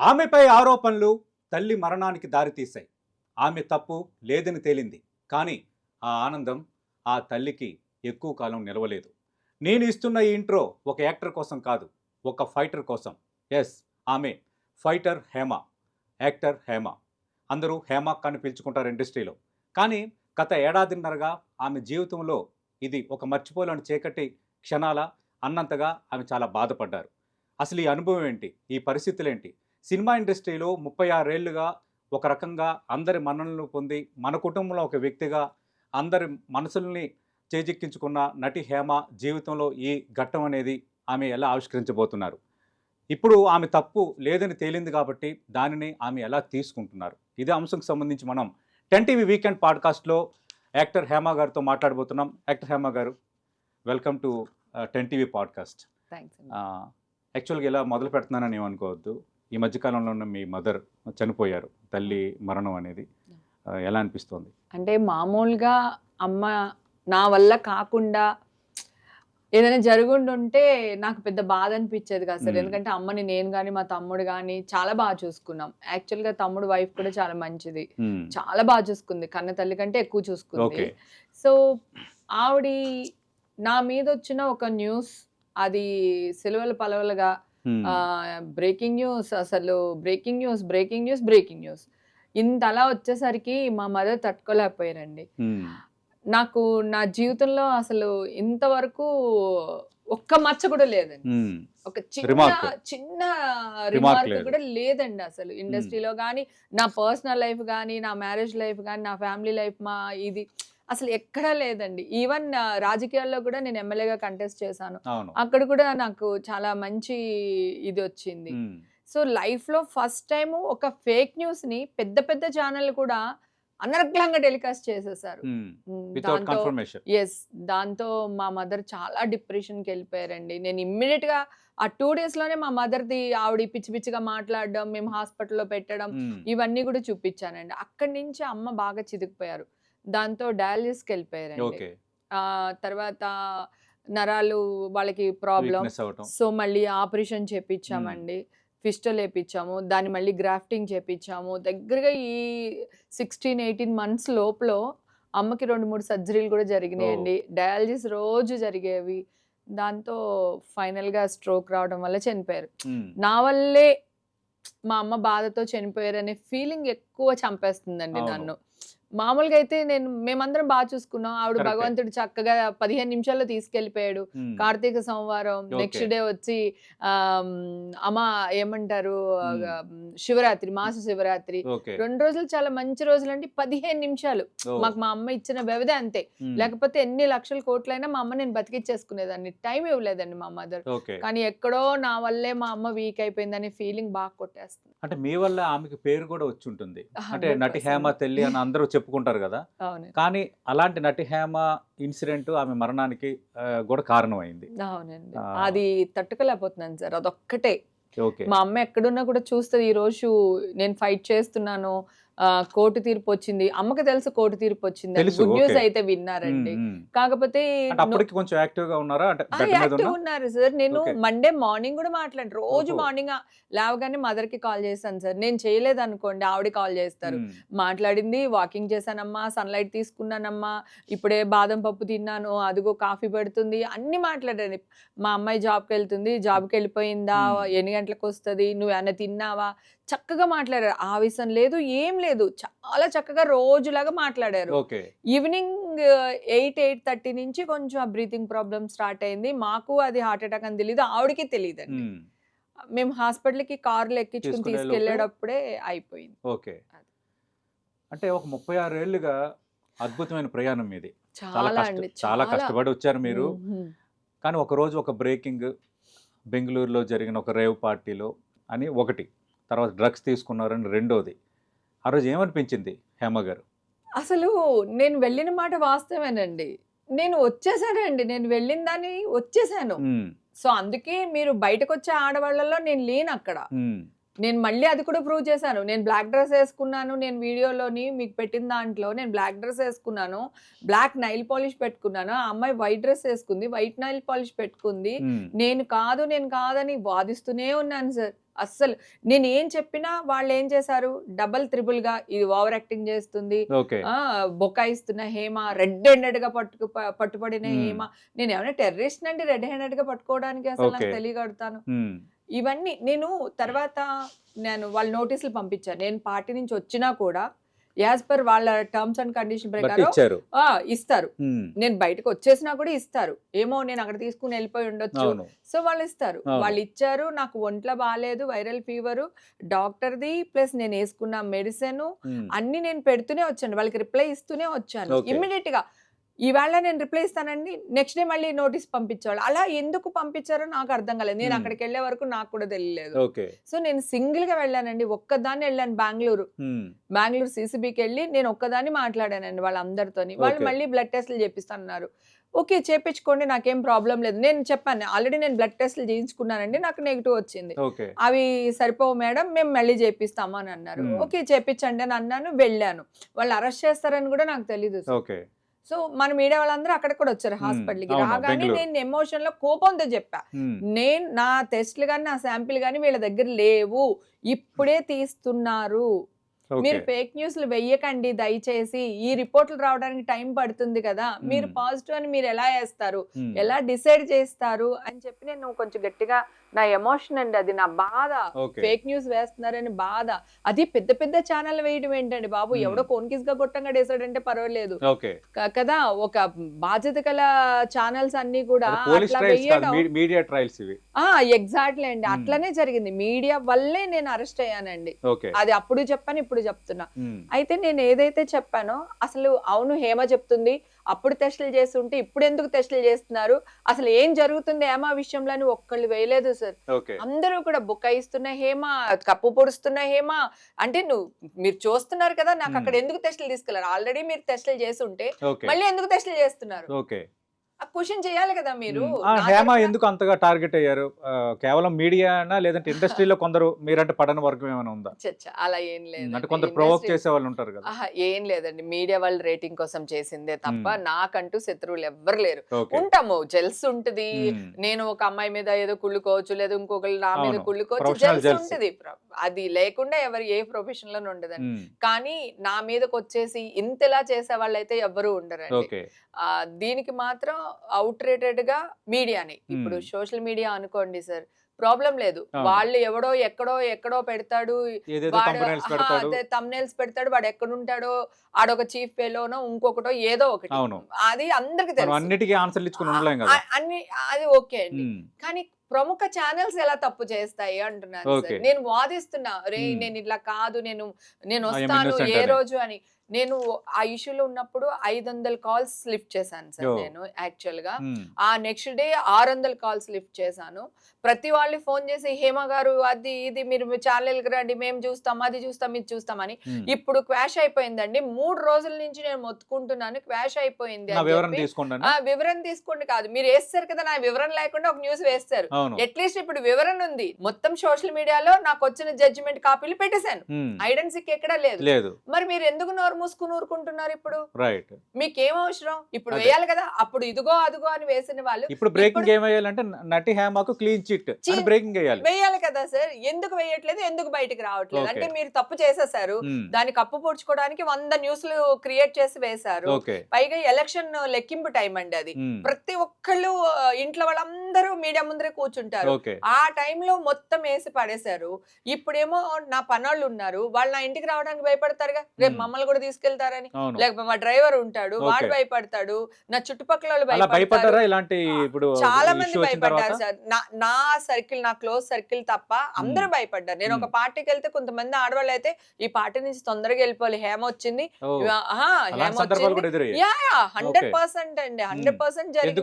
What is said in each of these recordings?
ఆమెపై ఆరోపణలు తల్లి మరణానికి దారితీశాయి. ఆమె తప్పు లేదని తేలింది. కానీ ఆ ఆనందం ఆ తల్లికి ఎక్కువ కాలం నిలవలేదు. నేను ఇస్తున్న ఈ ఇంట్రో ఒక యాక్టర్ కోసం కాదు, ఒక ఫైటర్ కోసం. ఎస్, ఆమె ఫైటర్ హేమ, యాక్టర్ హేమ. అందరూ హేమ అని పిలుచుకుంటారు ఇండస్ట్రీలో. కానీ గత ఏడాదిన్నరగా ఆమె జీవితంలో ఇది ఒక మర్చిపోలేని చీకటి క్షణాల అన్నంతగా ఆమె చాలా బాధపడ్డారు. అసలు ఈ అనుభవం ఏంటి, ఈ పరిస్థితులు ఏంటి? సినిమా ఇండస్ట్రీలో 36 ఏళ్లుగా ఒక రకంగా అందరి మన్ననలు పొంది మన కుటుంబంలో ఒక వ్యక్తిగా అందరి మనసుల్ని చేజిక్కించుకున్న నటి హేమ జీవితంలో ఈ ఘట్టం అనేది ఆమె ఎలా ఆవిష్కరించబోతున్నారు? ఇప్పుడు ఆమె తప్పు లేదని తేలింది కాబట్టి దానిని ఆమె ఎలా తీసుకుంటున్నారు? ఇదే అంశంకి సంబంధించి మనం 10 టీవీ వీకెండ్ పాడ్కాస్ట్లో యాక్టర్ హేమ గారితో మాట్లాడబోతున్నాం. యాక్టర్ హేమ గారు, వెల్కమ్ టు 10 టీవీ పాడ్కాస్ట్. యాక్చువల్గా ఇలా మొదలు పెడుతున్నానని ఏమనుకోవద్దు. ఈ మధ్యకాలంలో ఉన్న మీ మదర్ చనిపోయారు, తల్లి మరణం అనేది ఎలా అనిపిస్తుంది? అంటే మామూలుగా అమ్మ నా వల్ల కాకుండా ఏదైనా జరుగుండుంటే నాకు పెద్ద బాధ అనిపించేది కాదు సార్. ఎందుకంటే అమ్మని నేను కానీ మా తమ్ముడు కానీ చాలా బాగా చూసుకున్నాం. యాక్చువల్గా తమ్ముడు వైఫ్ కూడా చాలా మంచిది, చాలా బాగా చూసుకుంది, కన్న తల్లి కంటే ఎక్కువ చూసుకుంది. సో ఆవిడ నా మీద వచ్చిన ఒక న్యూస్, అది సిలువలు పలవలుగా బ్రేకింగ్ న్యూస్, అసలు breaking news breaking news breaking news ఇంతలా వచ్చేసరికి మా మదర్ తట్టుకోలేకపోయారండి. నాకు నా జీవితంలో అసలు ఇంతవరకు ఒక్క మచ్చ కూడా లేదండి, ఒక చిన్న రిమార్క్ కూడా లేదండి అసలు ఇండస్ట్రీలో కానీ, నా పర్సనల్ లైఫ్ కానీ, నా మ్యారేజ్ లైఫ్ కానీ, నా ఫ్యామిలీ లైఫ్, మా ఇది అసలు ఎక్కడా లేదండి. ఈవెన్ రాజకీయాల్లో కూడా నేను ఎమ్మెల్యేగా కంటెస్ట్ చేశాను, అక్కడ కూడా నాకు చాలా మంచి ఇది వచ్చింది. సో లైఫ్ లో ఫస్ట్ టైం ఒక ఫేక్ న్యూస్ ని పెద్ద పెద్ద ఛానల్ కూడా అనర్గళంగా టెలికాస్ట్ చేసేసారు. దాంతో మా మదర్ చాలా డిప్రెషన్ కి వెళ్ళిపోయారండి. నేను ఇమ్మీడియట్ గా ఆ 2 days లోనే మా మదర్ది ఆవిడ పిచ్చి పిచ్చిగా మాట్లాడడం, మేము హాస్పిటల్లో పెట్టడం, ఇవన్నీ కూడా చూపించానండి. అక్కడి నుంచి అమ్మ బాగా చితికిపోయారు. దాంతో డయాలిసిస్కి వెళ్ళిపోయారండి. తర్వాత నరాలు వాళ్ళకి ప్రాబ్లం, సో మళ్ళీ ఆపరేషన్ చేపించామండి, ఫిస్టల్ వేయించాము, దాన్ని మళ్ళీ గ్రాఫ్టింగ్ చేపించాము. దగ్గరగా ఈ 16-18 months లోపల అమ్మకి 2-3 సర్జరీలు కూడా జరిగినాయండి. డయాలసిస్ రోజు జరిగేవి. దాంతో ఫైనల్గా స్ట్రోక్ రావడం వల్ల చనిపోయారు. నా వల్లే మా అమ్మ బాధతో చనిపోయారు అనే ఫీలింగ్ ఎక్కువ చంపేస్తుందండి నన్ను. మామూలుగా అయితే మేమందరం బాగా చూసుకున్నాం. ఆవిడ భగవంతుడు చక్కగా 15 నిమిషాల్లో తీసుకెళ్లిపోయాడు. కార్తీక సోమవారం నెక్స్ట్ డే వచ్చి అమ్మ ఏమంటారు శివరాత్రి, మాస శివరాత్రి 2 రోజులు చాలా మంచి రోజులు అండి. 15 నిమిషాలు మాకు మా అమ్మ ఇచ్చిన వ్యవధి అంతే. లేకపోతే ఎన్ని లక్షల కోట్లైనా మా అమ్మ నేను బతికిచ్చేసుకునేదాన్ని. టైం ఇవ్వలేదండి మా మదర్. కానీ ఎక్కడో నా వల్లే మా అమ్మ వీక్ అయిపోయిందనే ఫీలింగ్ బాగా కొట్టేస్తుంది. అంటే మీ వల్ల ఆమెకి పేరు కూడా వచ్చి ఉంటుంది. అంటే నటి హేమ తల్లి అని అందరూ చెప్పుకుంటారు కదా. కానీ అలాంటి నటి హేమ ఇన్సిడెంట్ ఆమె మరణానికి కూడా కారణమైంది. అవునండి, అది తట్టుకోలేకపోతున్నాను సార్. అదొక్కటే. మా అమ్మ ఎక్కడున్నా కూడా చూస్తుంది. ఈ రోజు నేను ఫైట్ చేస్తున్నాను, కోర్టు తీర్పు వచ్చింది, అమ్మకి తెలుసు కోర్టు తీర్పు వచ్చింది, గుడ్ న్యూస్ అయితే విన్నారండి. కాకపోతే కొంచెం యాక్టివ్ గా ఉన్నారా? యాక్టివ్ ఉన్నారు సార్. నేను మండే మార్నింగ్ కూడా మాట్లాడు, రోజు మార్నింగ్ లేవగానే మదర్ కి కాల్ చేస్తాను సార్. నేను చేయలేదు అనుకోండి, ఆవిడ కాల్ చేస్తారు. మాట్లాడింది, వాకింగ్ చేశానమ్మా, సన్లైట్ తీసుకున్నానమ్మా, ఇప్పుడే బాదం పప్పు తిన్నాను, అదిగో కాఫీ పెడుతుంది, అన్ని మాట్లాడాను. మా అమ్మాయి జాబ్కి వెళ్తుంది, జాబ్కి వెళ్ళిపోయిందా, ఎన్ని గంటలకు వస్తుంది, నువ్వు ఏమన్నా తిన్నావా, చక్కగా మాట్లాడారు. ఆవేశం లేదు, ఏం లేదు, చాలా చక్కగా రోజులాగా మాట్లాడారు. ఈవినింగ్ 8-8:30 నుంచి కొంచెం బ్రీతింగ్ ప్రాబ్లమ్ స్టార్ట్ అయింది. మాకు అది హార్ట్ అటాక్ అని తెలియదు, ఆవిడకి తెలియదు అండి. మేము హాస్పిటల్కి కార్లు ఎక్కించుకుని తీసుకెళ్లేటప్పుడే అయిపోయింది. ఓకే, అంటే ఒక 36 ఏళ్లుగా అద్భుతమైన ప్రయాణం ఇది. చాలా కష్టపడి వచ్చారు మీరు. కానీ ఒకరోజు ఒక బ్రేకింగ్, బెంగళూరులో జరిగిన ఒక రేవ్ పార్టీలో అని ఒకటి, తర్వాత డ్రగ్స్ తీసుకున్నారని రెండోది. ఆ రోజు ఏమనిపించింది హేమ గారు? అసలు నేను వెళ్ళిన మాట వాస్తవేనండి. నేను వచ్చేసానండి, నేను వెళ్ళిన దాన్ని వచ్చేసాను. సో అందుకే మీరు బయటకు వచ్చే ఆడవాళ్ళలో నేను లేను అక్కడ. నేను మళ్ళీ అది కూడా ప్రూవ్ చేశాను. నేను బ్లాక్ డ్రెస్ వేసుకున్నాను. నేను వీడియోలోని మీకు పెట్టిన దాంట్లో నేను బ్లాక్ డ్రెస్ వేసుకున్నాను. బ్లాక్ నైల్ పాలిష్ పెట్టుకున్నాను. ఆ అమ్మాయి వైట్ డ్రెస్ వేసుకుంది. వైట్ నైల్ పాలిష్ పెట్టుకుంది. నేను కాదని వాదిస్తూనే ఉన్నాను సార్. అస్సలు నేను ఏం చెప్పినా వాళ్ళు ఏం చేశారు, డబల్ త్రిబుల్ గా ఇది ఓవర్ యాక్టింగ్ చేస్తుంది, బొకాయిస్తున్న హేమ, రెడ్ హ్యాండెడ్ గా పట్టుబడిన హేమ. నేను ఏమైనా టెర్రరిస్ట్ అండి రెడ్ హ్యాండెడ్ గా పట్టుకోవడానికి? అసలు నాకు తెలియగడతాను. ఇవన్నీ నేను తర్వాత వాళ్ళు నోటీసులు పంపించారు. నేను పార్టీ నుంచి వచ్చినా కూడా యాజ్ పర్ వాళ్ళ టర్మ్స్ అండ్ కండిషన్ ప్రకారం ఇస్తారు. నేను బయటకు వచ్చేసినా కూడా ఇస్తారు. ఏమో నేను అక్కడ తీసుకుని వెళ్ళిపోయి ఉండొచ్చు, సో వాళ్ళు ఇస్తారు. వాళ్ళు ఇచ్చారు. నాకు ఒంట్లో బాగాలేదు, వైరల్ ఫీవర్, డాక్టర్ది ప్లస్ నేను వేసుకున్న మెడిసిన్ అన్ని నేను పెడుతూనే వచ్చాను. వాళ్ళకి రిప్లై ఇస్తూనే వచ్చాను. ఇమ్మీడియట్ గా ఈవేళ నేను రిప్లై ఇస్తానండి, నెక్స్ట్ డే మళ్ళీ నోటీస్ పంపించేవాళ్ళు. అలా ఎందుకు పంపించారో నాకు అర్థం కాలేదు. నేను అక్కడికి వెళ్ళే వరకు నాకు కూడా తెలియలేదు. సో నేను సింగిల్ గా వెళ్ళానండి, ఒక్కదాన్ని వెళ్ళాను. బెంగళూరు సిసిబికి వెళ్ళి నేను ఒక్కదాన్ని మాట్లాడానండి వాళ్ళందరితోని. వాళ్ళు మళ్ళీ బ్లడ్ టెస్ట్లు చేపిస్తున్నారు. ఓకే చేపించుకోండి, నాకేం ప్రాబ్లం లేదు. నేను చెప్పాను ఆల్రెడీ నేను బ్లడ్ టెస్ట్లు చేయించుకున్నానండి, నాకు నెగిటివ్ వచ్చింది, అవి సరిపోవు మేడం, మేము మళ్ళీ చేపిస్తాము అని అన్నారు. ఓకే చేపించండి అని అన్నాను, వెళ్ళాను. వాళ్ళు అరెస్ట్ చేస్తారని కూడా నాకు తెలీదు. సో మన మీడియా వాళ్ళందరూ అక్కడ కూడా వచ్చారు హాస్పిటల్కి. రాగానే నేను ఎమోషన్ లో కోపంతో చెప్పా, నేను నా టెస్ట్లు కానీ నా శాంపిల్ కానీ వీళ్ళ దగ్గర లేవు, ఇప్పుడే తీస్తున్నారు, మీరు ఫేక్ న్యూస్లు వెయ్యకండి దయచేసి, ఈ రిపోర్ట్లు రావడానికి టైం పడుతుంది కదా, మీరు పాజిటివ్ అని మీరు ఎలా వేస్తారు, ఎలా డిసైడ్ చేస్తారు అని చెప్పి నేను కొంచెం గట్టిగా, నా ఎమోషన్ అండి అది, నా బాధ. ఫేక్ న్యూస్ వేస్తున్నారని బాధ. అది పెద్ద పెద్ద ఛానల్ వేయడం ఏంటండి బాబు, ఎవడో కోన్కిస్ గా గొట్టంగా వేసాడంటే పర్వాలేదు కదా, ఒక బాధ్యత గల ఛానల్స్ అన్ని కూడా అట్లా వేయడం. ఎగ్జాక్ట్లీ అండి, అట్లనే జరిగింది. మీడియా వల్లే నేను అరెస్ట్ అయ్యానండి. అది అప్పుడు చెప్పాను, ఇప్పుడు చెప్తున్నా. అయితే నేను ఏదైతే చెప్పానో, అసలు అవును హేమ చెప్తుంది అప్పుడు టెస్టులు చేస్తుంటే ఇప్పుడు ఎందుకు టెస్టులు చేస్తున్నారు, అసలు ఏం జరుగుతుంది హేమ విషయంలో అని ఒక్కళ్ళు వేయలేదు సార్. అందరూ కూడా బుకాయిస్తున్న హేమ, కప్పు పొడుస్తున్న హేమ అంటే మీరు చూస్తున్నారు కదా, నాకు అక్కడ ఎందుకు టెస్టులు తీసుకెళ్లారు, ఆల్రెడీ మీరు టెస్టులు చేసి ఉంటే మళ్ళీ ఎందుకు టెస్టులు చేస్తున్నారు, ఆ క్వశ్చన్ చేయాలి కదా మీరు. హేమ ఎందుకు అంతగా టార్గెట్ అయ్యారు? కేవలం మీడియానా లేదంటే ఇండస్ట్రీలో కొందరు మీరంటే పడని వర్గం ఏమైనా ఉందా? అలా ఏం లేదు, అంటే కొందరు ప్రొవోక్ చేసే వాళ్ళు ఉంటారు కదా. ఏం లేదండి, మీడియా వాళ్ళు రేటింగ్ కోసం చేసిందే తప్ప నాకంటూ శత్రువులు ఎవ్వరు లేరు. ఉంటాము, జెల్స్ ఉంటది, నేను ఒక అమ్మాయి మీద ఏదో కుళ్ళుకోవచ్చు, లేదా ఇంకొకరు నా మీద కుళ్ళుకోవచ్చు, జెల్స్ ఉంటది. అది లేకుండా ఎవరు ఏ ప్రొఫెషన్ లోనే ఉండదండి. కానీ నా మీదకి వచ్చేసి ఇంతలా చేసే వాళ్ళు అయితే ఎవ్వరూ ఉండరండి. దీనికి మాత్రం అవుట్ రేటెడ్ గా మీడియాని, ఇప్పుడు సోషల్ మీడియా అనుకోండి సార్, ప్రాబ్లం లేదు. వాళ్ళు ఎవడో ఎక్కడో పెడతాడు, తమ్నైల్స్ పెడతాడు, వాడు ఎక్కడుంటాడో, ఆడొక చీఫ్ ఫెలోనో ఇంకొకటో ఏదో ఒకటి, అది అందరికి తెలుసు అన్ని, అది ఓకే అండి. కానీ ప్రముఖ ఛానల్స్ ఎలా తప్పు చేస్తాయి అంటున్నాను సార్. నేను వాదిస్తున్నా, రే నేను ఇట్లా కాదు, నేను వస్తాను ఏ రోజు అని. నేను ఆ ఇష్యూలో ఉన్నప్పుడు 500 కాల్స్ లిఫ్ట్ చేశాను సార్ నేను యాక్చువల్ గా. ఆ నెక్స్ట్ డే 600 కాల్స్ లిఫ్ట్ చేశాను. ప్రతి వాళ్ళు ఫోన్ చేసి హేమ గారు అది ఇది మీరు ఛానల్కి రండి, మేము చూస్తాం, అది చూస్తాం, ఇది చూస్తామని. ఇప్పుడు క్వాష్ అయిపోయిందండి, 3 రోజుల నుంచి నేను మొత్తుకుంటున్నాను, క్వాష్ అయిపోయింది. వివరణ తీసుకోండి కాదు, మీరు వేస్తారు కదా, నా వివరణ లేకుండా ఒక న్యూస్ వేస్తారు. అట్లీస్ట్ ఇప్పుడు వివరణ ఉంది. మొత్తం సోషల్ మీడియాలో నాకు వచ్చిన జడ్జిమెంట్ కాపీలు పెట్టేశాను, ఐడెన్సిక్ ఎక్కడా లేదు. మరి మీరు ఎందుకు నోరు మూసుకుని ఊరుకుంటున్నారు? ఇప్పుడు మీకేం అవసరం? ఇప్పుడు వేయాలి కదా, అప్పుడు ఇదిగో అదిగో అని వేసిన వాళ్ళు ఇప్పుడు బ్రేకింగ్ ఏం వేయాలంటే నటి హేమకు క్లీన్ చిట్ బ్రేకింగ్ వేయాలి కదా సార్. ఎందుకు వేయట్లేదు, ఎందుకు బయటకు రావట్లేదు? అంటే మీరు తప్పు చేసేసారు, దాన్ని కప్పు పూడ్చుకోవడానికి 100 న్యూస్లు క్రియేట్ చేసి వేశారు. పైగా ఎలక్షన్ లెక్కింపు టైం అండి అది. ప్రతి ఒక్కళ్ళు ఇంట్లో వాళ్ళందరూ మీడియా ముందరే కూర్చుంటారు. ఆ టైంలో మొత్తం వేసి పడేశారు. ఇప్పుడేమో నా పనోళ్ళు ఉన్నారు, వాళ్ళు నా ఇంటికి రావడానికి భయపడతారుగా, రేపు మమ్మల్ని కూడా తీసుకెళ్తారని. లేకపోతే మా డ్రైవర్ ఉంటాడు, వాడు భయపడతాడు, నా చుట్టుపక్కల వాళ్ళు భయపడతారు. చాలా మంది భయపడ్డారు సార్. నా సర్కిల్, నా క్లోజ్ సర్కిల్ తప్ప అందరూ భయపడ్డారు. నేను ఒక పార్టీకి వెళ్తే కొంతమంది ఆడవాళ్ళు అయితే ఈ పార్టీ నుంచి తొందరగా వెళ్ళిపోవాలి, హేమ వచ్చింది, హేమ వచ్చింది. 100% అండి, 100% జరిగింది.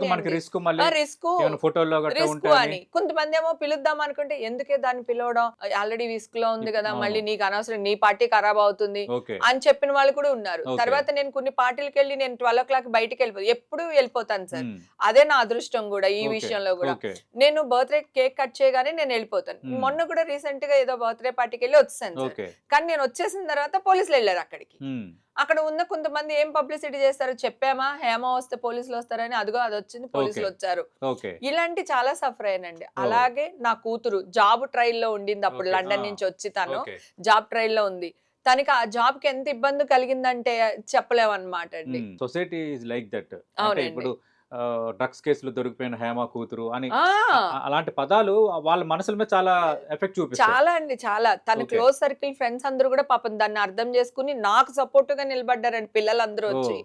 విసుకు ఏమైనా ఫోటోల్లో గట్రా రిస్క్ ఉంటాయని అని. కొంతమంది ఏమో పిలుద్దాం అనుకుంటే ఎందుకే దాన్ని పిలవడం, ఆల్రెడీ విస్క్ లో ఉంది కదా, అవును. మళ్ళీ నీకు అనవసరం, నీ పార్టీ ఖరాబ్ అవుతుంది ఓకే అని చెప్పిన వాళ్ళు కూడా ఉన్నారు. ఓకే. తర్వాత నేను కొన్ని పార్టీలకి వెళ్ళి నేను 12 బయటికి వెళ్ళిపోతాను, ఎప్పుడు వెళ్ళిపోతాను సార్. ఉమ్, అదే నా అదృష్టం కూడా ఈ ఓకే విషయంలో కూడా. ఓకే నేను బర్త్డే కేక్ కట్ చేయగానే నేను వెళ్ళిపోతాను. మ్మ్. మొన్న కూడా రీసెంట్ గా ఏదో బర్త్డే పార్టీకి వెళ్ళి వచ్చాను సార్. ఓకే కానీ నేను వచ్చేసిన తర్వాత పోలీసులు వెళ్ళారు అక్కడికి. ఉమ్, అక్కడ ఉన్న కొంతమంది ఏం పబ్లిసిటీ చేస్తారు, చెప్పామా హేమ వస్తే పోలీసులు వస్తారని, అదిగో అది వచ్చింది, పోలీసులు ఓకే. వచ్చారు. ఓకే ఇలాంటి చాలా సఫర్ అయ్యానండి. అలాగే నా కూతురు జాబ్ ట్రైల్ లో ఉండింది అప్పుడు, ఓకే. లండన్ నుంచి వచ్చి తను ఓకే జాబ్ ట్రైల్ లో ఉంది. తనకి ఆ జాబ్ కి ఎంత ఇబ్బంది కలిగిందంటే చెప్పలేమన్నమాట అండి. Society is like that. అంటే అవునండి. ఇప్పుడు డ్రగ్స్ కేసులు దొరికిపోయిన హేమ కూతురు అని ఆ అలాంటి పదాలు వాళ్ళ మనసుల మీద చాలా ఎఫెక్ట్ చూపిస్తాయి. చాలా అండి, చాలా. తన ఓకే. క్లోజ్ సర్కిల్ ఫ్రెండ్స్ అందరూ కూడా పాపం దాన్ని అర్థం చేసుకుని నాకు సపోర్ట్ గా నిలబడ్డారండి పిల్లలందరూ ఓ వచ్చి,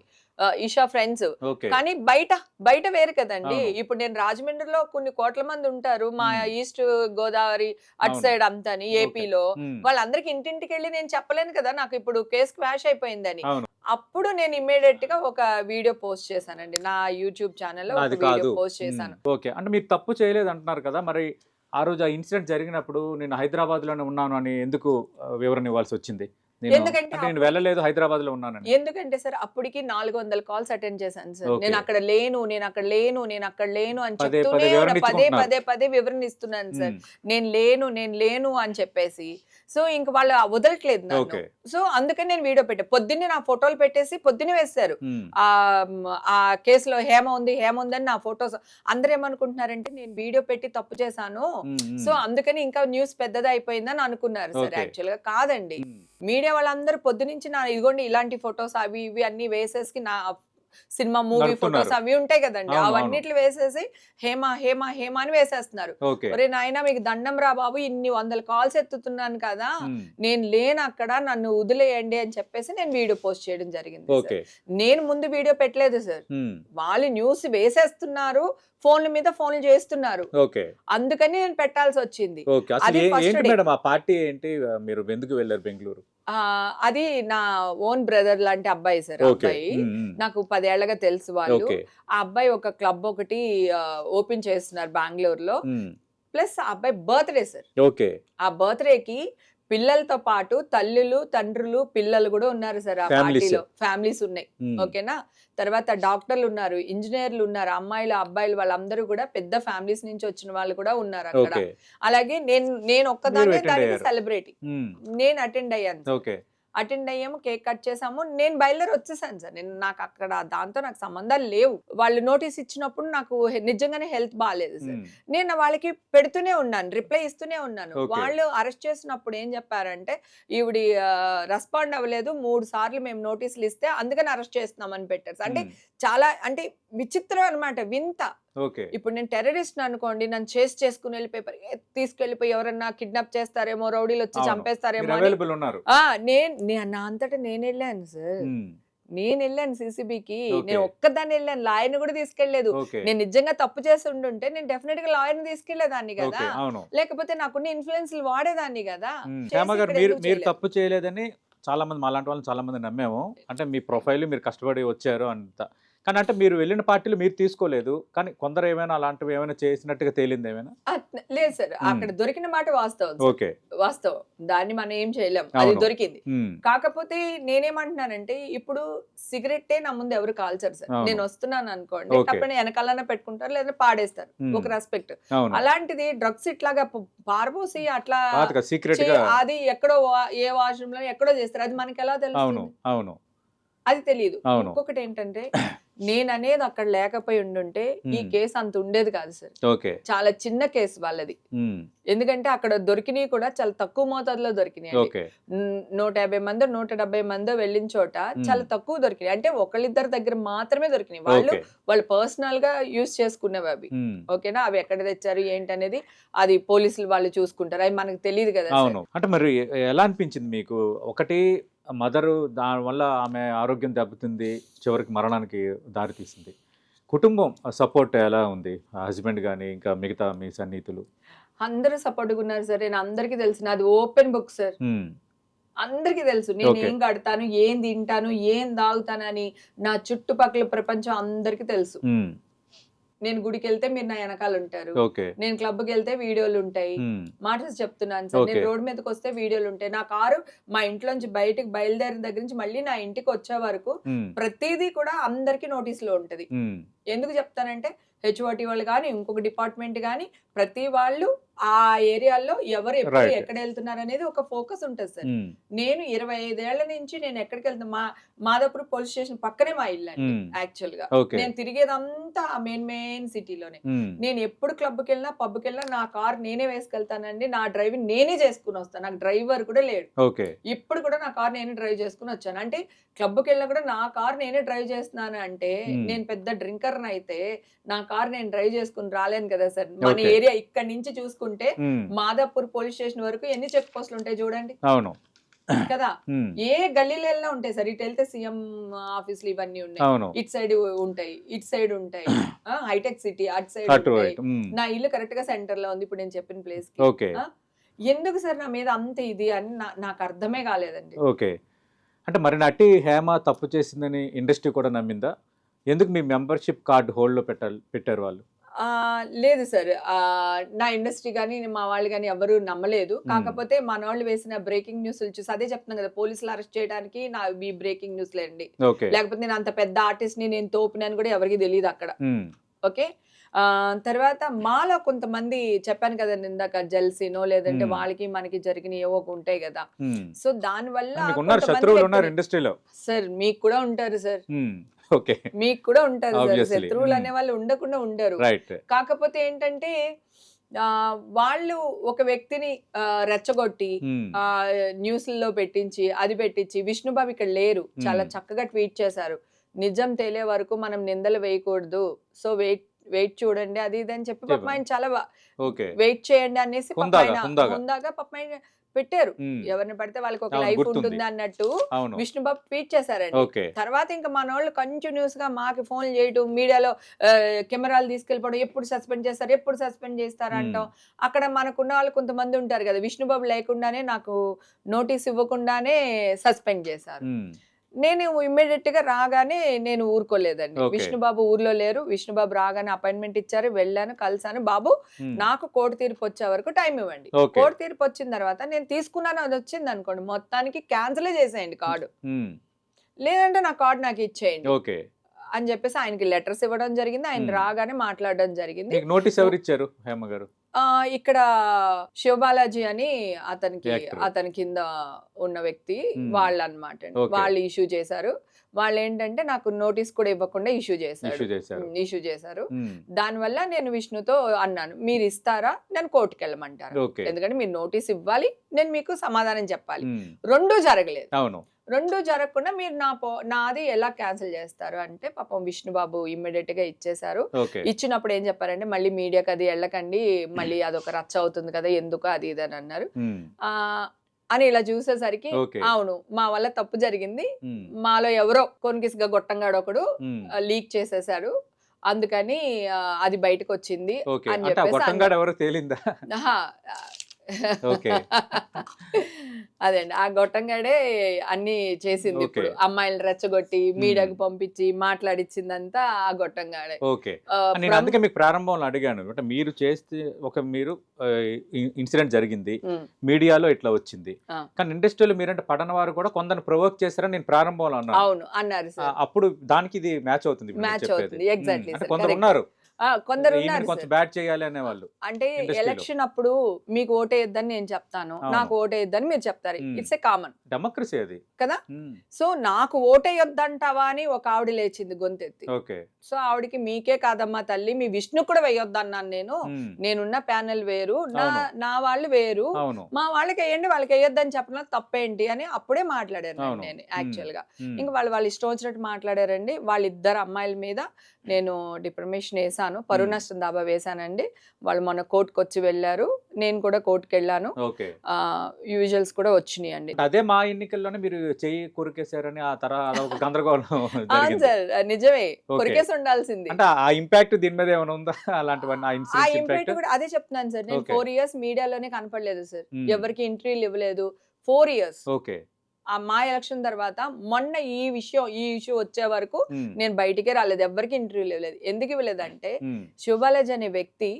ఈషా ఫ్రెండ్స్. ఓకే కానీ బయట బయట వేరు కదండి. అవును. ఇప్పుడు నేను రాజమండ్రిలో కొన్ని కోట్ల మంది ఉంటారు, మా మ్మ్. ఈస్ట్ గోదావరి అటు అవును. సైడ్ అంతాని ఓకే. ఏపీలో. ఉమ్, వాళ్ళందరికి ఇంటింటికి వెళ్ళి నేను చెప్పలేను కదా నాకు ఇప్పుడు కేసు క్వాష్ అయిపోయిందని. అవును. అప్పుడు నేను ఇమ్మీడియట్ గా ఒక వీడియో పోస్ట్ చేశానండి, నా యూట్యూబ్ ఛానల్లో ఒక అది వీడియో కాదు. పోస్ట్ చేశాను. ఓకే. అంటే మీరు తప్పు చేయలేదు అంటున్నారు కదా, మరి ఆ రోజు ఆ ఇన్సిడెంట్ జరిగినప్పుడు నేను హైదరాబాద్ లోనే ఉన్నాను అని ఎందుకు వివరణ ఇవ్వాల్సి వచ్చింది? ఎందుకంటే అంటే నేను అప్పటికి- వెళ్ళలేదు, హైదరాబాద్ లో ఉన్నానని. ఎందుకంటే సార్ అప్పటికి 400 కాల్స్ అటెండ్ చేశాను సార్. ఓకే. నేను అక్కడ లేను, నేను అక్కడ లేను, నేను అక్కడ లేను అని పదే చెప్తూనే పదే వివరణ పదే ఇచ్చుకుంటున్నారు. పదే పదే వివరణ ఇస్తున్నాను సార్. ఉమ్, నేను లేను అని చెప్పేసి. సో ఇంక వాళ్ళు వదలట్లేదు నన్ను. ఓకే. సో అందుకని నేను వీడియో పెట్టా. పొద్దున్నే నా ఫోటోలు పెట్టేసి పొద్దున్నే వేశారు. ఉమ్, ఆ ఆ కేసులో హేమ ఉంది అని నా ఫోటోస్. అందరూ ఏమనుకుంటున్నారంటే నేను వీడియో పెట్టి తప్పు చేశాను, ఉమ్, ఉమ్, సో అందుకని ఇంకా న్యూస్ పెద్దది అయిపోయిందని అనుకున్నారు సార్. ఓకే. యాక్చువల్ గా కాదండి. ఉమ్, మీడియా వాళ్ళందరూ పొద్దునుంచి నా ఇదిగోండి ఇలాంటి ఫొటోస్ అవి ఇవి అన్ని వేసేసి, నా సినిమా మూవీ నడుపుతున్నారు. ఫొటోస్ అవి ఉంటాయి కదండి, అవును, అవన్నిట్లు వేసేసి హేమ హేమ హేమ అని వేసేస్తున్నారు. ఓకే. ఒరే నాయనా మీకు దండం రా బాబు, ఇన్ని 100 కాల్స్ ఎత్తుతున్నాను కదా, ఉమ్, నేను లేను అక్కడ, నన్ను వదిలేయండి అని చెప్పేసి నేను వీడియో పోస్ట్ చేయడం జరిగింది సార్. ఓకే. నేను ముందు వీడియో పెట్టలేదు సార్. ఉమ్, వాళ్ళు న్యూస్ వేసేస్తున్నారు, ఫోన్ల మీద ఫోన్లు చేస్తున్నారు, ఓకే. అందుకని నేను పెట్టాల్సి వచ్చింది. ఓకే. అసలు అది first ఏంటి day. మేడం ఆ పార్టీ ఏంటి? మీరు ఎందుకు వెళ్ళారు బెంగళూరు? అది నా ఓన్ బ్రదర్ లాంటి అబ్బాయి సార్. ఓకే. అబ్బాయి ఉమ్, ఉమ్, నాకు 10 ఏళ్లగా తెలుసు వాళ్ళు. ఓకే. ఆ అబ్బాయి ఒక క్లబ్ ఒకటి ఓపెన్ చేస్తున్నారు బెంగళూరులో. ఉమ్, ప్లస్ ఆ అబ్బాయి బర్త్డే సార్. ఓకే. ఆ బర్త్డేకి పిల్లలతో పాటు తల్లులు తండ్రులు పిల్లలు కూడా ఉన్నారు సార్. ఆ Families. పార్టీలో ఫ్యామిలీస్ ఉన్నాయి. ఉమ్, ఓకేనా. తర్వాత డాక్టర్లు ఉన్నారు, ఇంజనీర్లు ఉన్నారు, అమ్మాయిలు అబ్బాయిలు వాళ్ళందరూ కూడా పెద్ద ఫ్యామిలీస్ నుంచి వచ్చిన వాళ్ళు కూడా ఉన్నారు అక్కడ. ఓకే. అలాగే నేను మీరు ఒక్కదాన్నే attend దానికి అయ్యారు. సెలబ్రిటీ. ఉమ్, నేను అటెండ్ అయ్యాను. ఓకే. అటెండ్ అయ్యాము, కేక్ కట్ చేసాము, నేను బయలుదేరి వచ్చేసాను సార్. నేను నాకు అక్కడ దాంతో నాకు సంబంధాలు లేవు. వాళ్ళు నోటీస్ ఇచ్చినప్పుడు నాకు నిజంగానే హెల్త్ బాగాలేదు సార్. ఉమ్, నేను వాళ్ళకి పెడుతూనే ఉన్నాను, రిప్లై ఇస్తూనే ఉన్నాను. Okay. వాళ్ళు అరెస్ట్ చేసినప్పుడు ఏం చెప్పారంటే ఈవిడి రెస్పాండ్ అవ్వలేదు, 3 సార్లు మేము నోటీసులు ఇస్తే అందుకని అరెస్ట్ చేస్తున్నామని పెట్టారు సార్. అంటే ఉమ్, చాలా అంటే విచిత్రం అన్నమాట, వింత. ఓకే. ఇప్పుడు నేను టెర్రరిస్ట్ అనుకోండి, నన్ను చేసుకుని వెళ్ళిపోయి తీసుకెళ్లిపోయి ఎవరన్నా కిడ్నాప్ చేస్తారేమో, రౌడీలు వచ్చి అవును. చంపేస్తారేమో మీరు అని అవైలబుల్ ఉన్నారు. నా అంతటా నేను వెళ్ళాను సార్. ఉమ్, నేను వెళ్ళాను సిసిబికి. Okay. నేను ఒక్కదాన్ని వెళ్ళాను, లాయర్ని కూడా తీసుకెళ్లేదు. ఓకే. నేను నిజంగా తప్పు చేసి ఉండుంటే నేను డెఫినెట్ గా లాయర్ని తీసుకెళ్లేదాన్ని ఓకే. కదా, అవును. లేకపోతే నాకున్న ఇన్ఫ్లుయెన్స్ వాడేదాన్ని కదా. ఉమ్, చేసి హేమ గారు ఇక్కడ మీరు ఎందుకు మీరు చేయలేదు? తప్పు చేయలేదని చాలా మంది, మాలాంటి వాళ్ళని చాలా మంది నమ్మాము. అంటే మీ ప్రొఫైల్ మీరు కష్టపడి వచ్చారు అంత. కానీ అంటే మీరు వెళ్ళిన పార్టీలు మీరు తీసుకోలేదు, కానీ కొందరు ఏమైనా అలాంటివి ఏమైనా చేసినట్టుగా తేలింది ఏమైనా? లేదు సార్, అక్కడ దొరికిన మాట వాస్తవం సార్. ఓకే. వాస్తవం, దాన్ని మనం ఏం చేయలేం, అది అవును. దొరికింది. ఉమ్, కాకపోతే నేనేమంటున్నానంటే ఇప్పుడు సిగరెట్టే నా ముందు ఎవరు కాల్చరు సార్. అవును. నేను వస్తున్నాను అనుకోండి, Okay. తప్పని వెనకాలనే పెట్టుకుంటారు లేదా పాడేస్తారు, ఉమ్, ఒక రెస్పెక్ట్. అవును. అలాంటిది డ్రగ్స్ ఇట్లాగా పారబోసి అట్లా పాతగా సీక్రెట్ గా. అది ఎక్కడో ఏ వాష్రూమ్ లో ఎక్కడో చేస్తారు, అది మనకి ఎలా అవును. తెలుస్తుంది? అవును. అది తెలియదు. అవును. ఇంకొకటి ఏంటంటే నేననేది అక్కడ లేకపోయి ఉండుంటే ఈ కేసు అంత ఉండేది కాదు సార్. ఓకే. చాలా చిన్న కేసు వాళ్ళది. ఉమ్, ఎందుకంటే అక్కడ దొరికినవి కూడా చాలా తక్కువ మోతాదులో దొరికినాయి. ఓకే. 150 మందో 170 మందో వెళ్ళిన చోట చాలా తక్కువ దొరికినాయి. అంటే ఒకళ్ళిద్దరి దగ్గర మాత్రమే దొరికినాయి. వాళ్ళు ఓకే. వాళ్ళు పర్సనల్ గా యూజ్ చేసుకునేవి అవి. ఉమ్, ఓకేనా. అవి ఎక్కడ తెచ్చారు ఏంటి అనేది అది పోలీసులు వాళ్ళు చూసుకుంటారు, అవి మనకు తెలియదు కదా సార్. అవును. అంటే మరి ఎలా అనిపించింది మీకు? ఒకటి మదరు, దానివల్ల ఆమె ఆరోగ్యం దెబ్బతింది, చివరికి మరణానికి దారి తీసింది. కుటుంబం సపోర్ట్ ఎలా ఉంది? హస్బెండ్ కానీ ఇంకా మిగతా మీ సన్నిహితులు? అందరూ సపోర్ట్గా ఉన్నారు సార్. నేను అందరికీ తెలుసు, నాది ఓపెన్ బుక్ సార్. ఉమ్, అందరికీ తెలుసు నేను Okay. ఏం కడతాను, ఏం తింటాను, ఏం తాగుతానని నా చుట్టుపక్కల ప్రపంచం అందరికీ తెలుసు. ఉమ్, నేను గుడికి వెళ్తే మీరు నా వెనకాల ఉంటారు, ఓకే. నేను క్లబ్కి వెళ్తే వీడియోలు ఉంటాయి, మాటలు చెప్తున్నాను సార్. నేను ఓకే. రోడ్ మీదకి వస్తే వీడియోలు ఉంటాయి. నా కారు మా ఇంట్లోంచి బయటకు బయలుదేరిన దగ్గర నుంచి మళ్ళీ నా ఇంటికి వచ్చే వరకు ప్రతిదీ కూడా అందరికి నోటీసులో ఉంటది. ఎందుకు చెప్తానంటే హెచ్ఓటి వాళ్ళు కానీ ఇంకొక డిపార్ట్మెంట్ కానీ ప్రతి వాళ్ళు ఆ ఏరియాలో ఎవరు ఎప్పుడు ఎక్కడ వెళ్తున్నారు అనేది ఒక ఫోకస్ ఉంటుంది సార్. నేను 25 ఏళ్ల నుంచి నేను ఎక్కడికి వెళ్తున్నా, మాదాపూర్ పోలీస్ స్టేషన్ పక్కనే మా ఇల్లు అండి. యాక్చువల్ గా నేను తిరిగేదంతా మెయిన్ సిటీలోనే. నేను ఎప్పుడు క్లబ్కి వెళ్ళినా పబ్కి వెళ్ళినా నా కార్ నేనే వేసుకెళ్తానండి. నా డ్రైవింగ్ నేనే చేసుకుని వస్తాను. నాకు డ్రైవర్ కూడా లేడు. ఇప్పుడు కూడా నా కార్ నేనే డ్రైవ్ చేసుకుని వచ్చాను. అంటే క్లబ్కి వెళ్ళినా కూడా నా కార్ నేనే డ్రైవ్ చేస్తున్నాను అంటే నేను పెద్ద డ్రింకర్ అయితే నా కార్ నేను డ్రైవ్ చేసుకుని రాలేను కదా సార్. మన ఏరియా ఇక్కడ నుంచి చూసుకుంటే మాదాపూర్ పోలీస్ స్టేషన్ వరకు ఎన్ని చెక్ పోస్టులు ఉంటాయి చూడండి. అవును కదా, ఏ గల్లీలో వెళ్ళినా ఉంటాయి సార్. ఇటు వెళ్తే సీఎం ఆఫీసులు ఇవన్నీ ఉన్నాయి, ఇటు సైడ్ ఉంటాయి, ఇటు సైడ్ ఉంటాయి, హైటెక్ సిటీ అటు సైడ్ ఉంటాయి. నా ఇల్లు కరెక్ట్ గా సెంటర్ లో ఉంది ఇప్పుడు నేను చెప్పిన ప్లేస్ కి. ఎందుకు సార్ నా మీద అంత ఇది అని నాకు అర్థమే కాలేదండి. ఓకే, అంటే మరి నటి హేమ తప్పు చేసిందని ఇండస్ట్రీ కూడా నమ్మిందా? ఎందుకు మీ మెంబర్షిప్ కార్డు హోల్డ్ లో పెట్టారు వాళ్ళు? లేదు సార్, నా ఇండస్ట్రీ కానీ మా వాళ్ళు కానీ ఎవరు నమ్మలేదు. కాకపోతే మన వాళ్ళు వేసిన బ్రేకింగ్ న్యూస్లు చూసి అదే చెప్తున్నాను కదా, పోలీసులు అరెస్ట్ చేయడానికి నా ఈ బ్రేకింగ్ న్యూస్లే అండి. లేకపోతే నేను అంత పెద్ద ఆర్టిస్ట్ ని నేను తోపినని కూడా ఎవరికి తెలియదు అక్కడ. ఓకే, తర్వాత మాలో కొంతమంది చెప్పాను కదా ఇందాక, జెల్సీనో లేదంటే వాళ్ళకి మనకి జరిగిన ఏవో ఉంటాయి కదా. సో దాని వల్ల సార్ మీకు కూడా ఉంటారు సార్, మీకు కూడా ఉంటారు సార్. శత్రువులు అనే వాళ్ళు ఉండకుండా ఉండరు. కాకపోతే ఏంటంటే వాళ్ళు ఒక వ్యక్తిని రెచ్చగొట్టి న్యూస్లలో పెట్టించి అది పెట్టించి, విష్ణుబాబు ఇక్కడ లేరు, చాలా చక్కగా ట్వీట్ చేశారు, నిజం తేలే వరకు మనం నిందలు వేయకూడదు, సో వెయిట్ చూడండి అది ఇది అని చెప్పి పాప ఆయన చాలా వెయిట్ చేయండి అనేసి హుందాగా పాప ఆయన పెట్టారు. ఎవరిని పడితే వాళ్ళకి ఒక లైఫ్ ఉంటుంది అన్నట్టు విష్ణుబాబు ట్వీట్ చేశారండి. తర్వాత ఇంకా మన వాళ్ళు కంటిన్యూస్ గా మాకు ఫోన్లు చేయటం, మీడియాలో కెమెరాలు తీసుకెళ్ళిపోవడం, ఎప్పుడు సస్పెండ్ చేస్తారు ఎప్పుడు సస్పెండ్ చేస్తారు అంటాం. అక్కడ మనకున్న వాళ్ళు కొంతమంది ఉంటారు కదా, విష్ణుబాబు లేకుండానే నాకు నోటీస్ ఇవ్వకుండానే సస్పెండ్ చేశారు. నేను ఇమ్మీడియట్ గా రాగానే నేను ఊరుకోలేదండి. విష్ణుబాబు ఊర్లో లేరు, విష్ణుబాబు రాగానే అపాయింట్మెంట్ ఇచ్చారు, వెళ్ళాను, కలిసాను. బాబు నాకు కోర్టు తీర్పు వచ్చే వరకు టైం ఇవ్వండి, కోర్టు తీర్పు వచ్చిన తర్వాత నేను తీసుకున్నాను అది వచ్చింది అనుకోండి మొత్తానికి క్యాన్సిల్ చేసేయండి కార్డు, లేదంటే నా కార్డు నాకు ఇచ్చేయండి అని చెప్పేసి ఆయనకి లెటర్స్ ఇవ్వడం జరిగింది. ఆయన రాగానే మాట్లాడడం జరిగింది. నోటీస్ ఎవరు ఇచ్చారు హేమ గారు? ఇక్కడ శివబాలాజీ అని అతని కింద ఉన్న వ్యక్తి వాళ్ళు అన్నమాట, వాళ్ళు ఇష్యూ చేశారు. వాళ్ళు ఏంటంటే నాకు నోటీస్ కూడా ఇవ్వకుండా ఇష్యూ చేశారు. దానివల్ల నేను విష్ణుతో అన్నాను, మీరు ఇస్తారా నేను కోర్టుకి వెళ్ళమంటారు, ఎందుకంటే మీరు నోటీస్ ఇవ్వాలి, నేను మీకు సమాధానం చెప్పాలి. రెండూ జరగలేదు. రెండు జరగకుండా మీరు నాది ఎలా క్యాన్సిల్ చేస్తారు అంటే పాపం విష్ణుబాబు ఇమ్మీడియట్ గా ఇచ్చేశారు. ఇచ్చినప్పుడు ఏం చెప్పారంటే మళ్ళీ మీడియాకి అది వెళ్ళకండి, మళ్ళీ అదొక రచ్చ అవుతుంది కదా ఎందుకు అది ఇది అని అన్నారు. అని ఇలా చూసేసరికి అవును మా వల్ల తప్పు జరిగింది, మాలో ఎవరో కొనికిసిగా గొట్టంగాడు ఒకడు లీక్ చేసేసాడు, అందుకని అది బయటకు వచ్చింది అని చెప్పేసి. అదండి, ఆ గొట్టంగాడే అన్ని చేసింది. ఇప్పుడు అమ్మాయిలు రెచ్చగొట్టి మీడియాకు పంపించి మాట్లాడిచ్చిందంతా ఆ గొట్టంగాడే. నేను అందుకే మీకు ప్రారంభంలో అడిగాను, అంటే మీరు చేస్తే మీరు ఇన్సిడెంట్ జరిగింది, మీడియాలో ఇట్లా వచ్చింది, కానీ ఇండస్ట్రీలో మీరంటే పడన వారు కూడా కొందరు ప్రొవోక్ చేశారని నేను ప్రారంభంలో అన్నాను. అవును అన్నారు సార్, అప్పుడు దానికి ఇది మ్యాచ్ అవుతుంది. ఎగ్జాక్ట్లీ, కొందరు ఉన్నారు కొందరు ఉన్నారు బ్యాట్ చేయాలి అనే వాళ్ళు. అంటే ఎలక్షన్ అప్పుడు మీకు ఓటేయద్దని నేను చెప్తాను, నాకు ఓటేయద్దని మీరు చెప్తారు, ఇట్స్ ఏ కామన్ డెమోక్రసీ అది కదా. సో నాకు ఓటేయొద్దంటావా అని ఒక ఆవిడ లేచింది గొంతెత్తి. సో ఆవిడకి మీకే కాదమ్మా తల్లి, మీ విష్ణు కూడా వేయొద్దన్నాను నేనున్న ప్యానెల్ వేరు, నా వాళ్ళు వేరు, మా వాళ్ళకి వేయండి వాళ్ళకి వేయొద్దని చెప్పడం తప్పేంటి అని అప్పుడే మాట్లాడాను నేను యాక్చువల్ గా. ఇంకా వాళ్ళు ఇష్టం వచ్చినట్టు మాట్లాడారండి. వాళ్ళిద్దరు అమ్మాయిల మీద నేను డిప్రమేషన్ వేసాను, పరువు నష్టం దాబా వేసానండి. వాళ్ళు మొన్న కోర్టుకు వచ్చి వెళ్ళారు, నేను కూడా కోర్టుకు వెళ్ళాను, యూజువల్స్ కూడా వచ్చినాయి అండి. అదే మా ఎన్నికల్లోనే మీరు చెయ్యి కొరికేశారని ఆ తర్వాత గందరగోళం. సార్ నిజమే, కొరికేసి ఉండాల్సింది. అంటే ఆ ఇంపాక్ట్ దీని మీద ఏమైనా ఉందా అలాంటివన్నీ? ఆ ఇంపాక్ట్ కూడా అదే చెప్తున్నాను సార్, నేను 4 years మీడియాలోనే కనపడలేదు సార్, ఎవరికి ఇంటర్వ్యూలు ఇవ్వలేదు 4 years. మా ఎలక్షన్ తర్వాత మొన్న ఈ ఇష్యూ వచ్చే వరకు నేను బయటికే రాలేదు, ఎవరికి ఇంటర్వ్యూ ఇవ్వలేదు. ఎందుకు ఇవ్వలేదంటే శివబాలాజీ అనే వ్యక్తి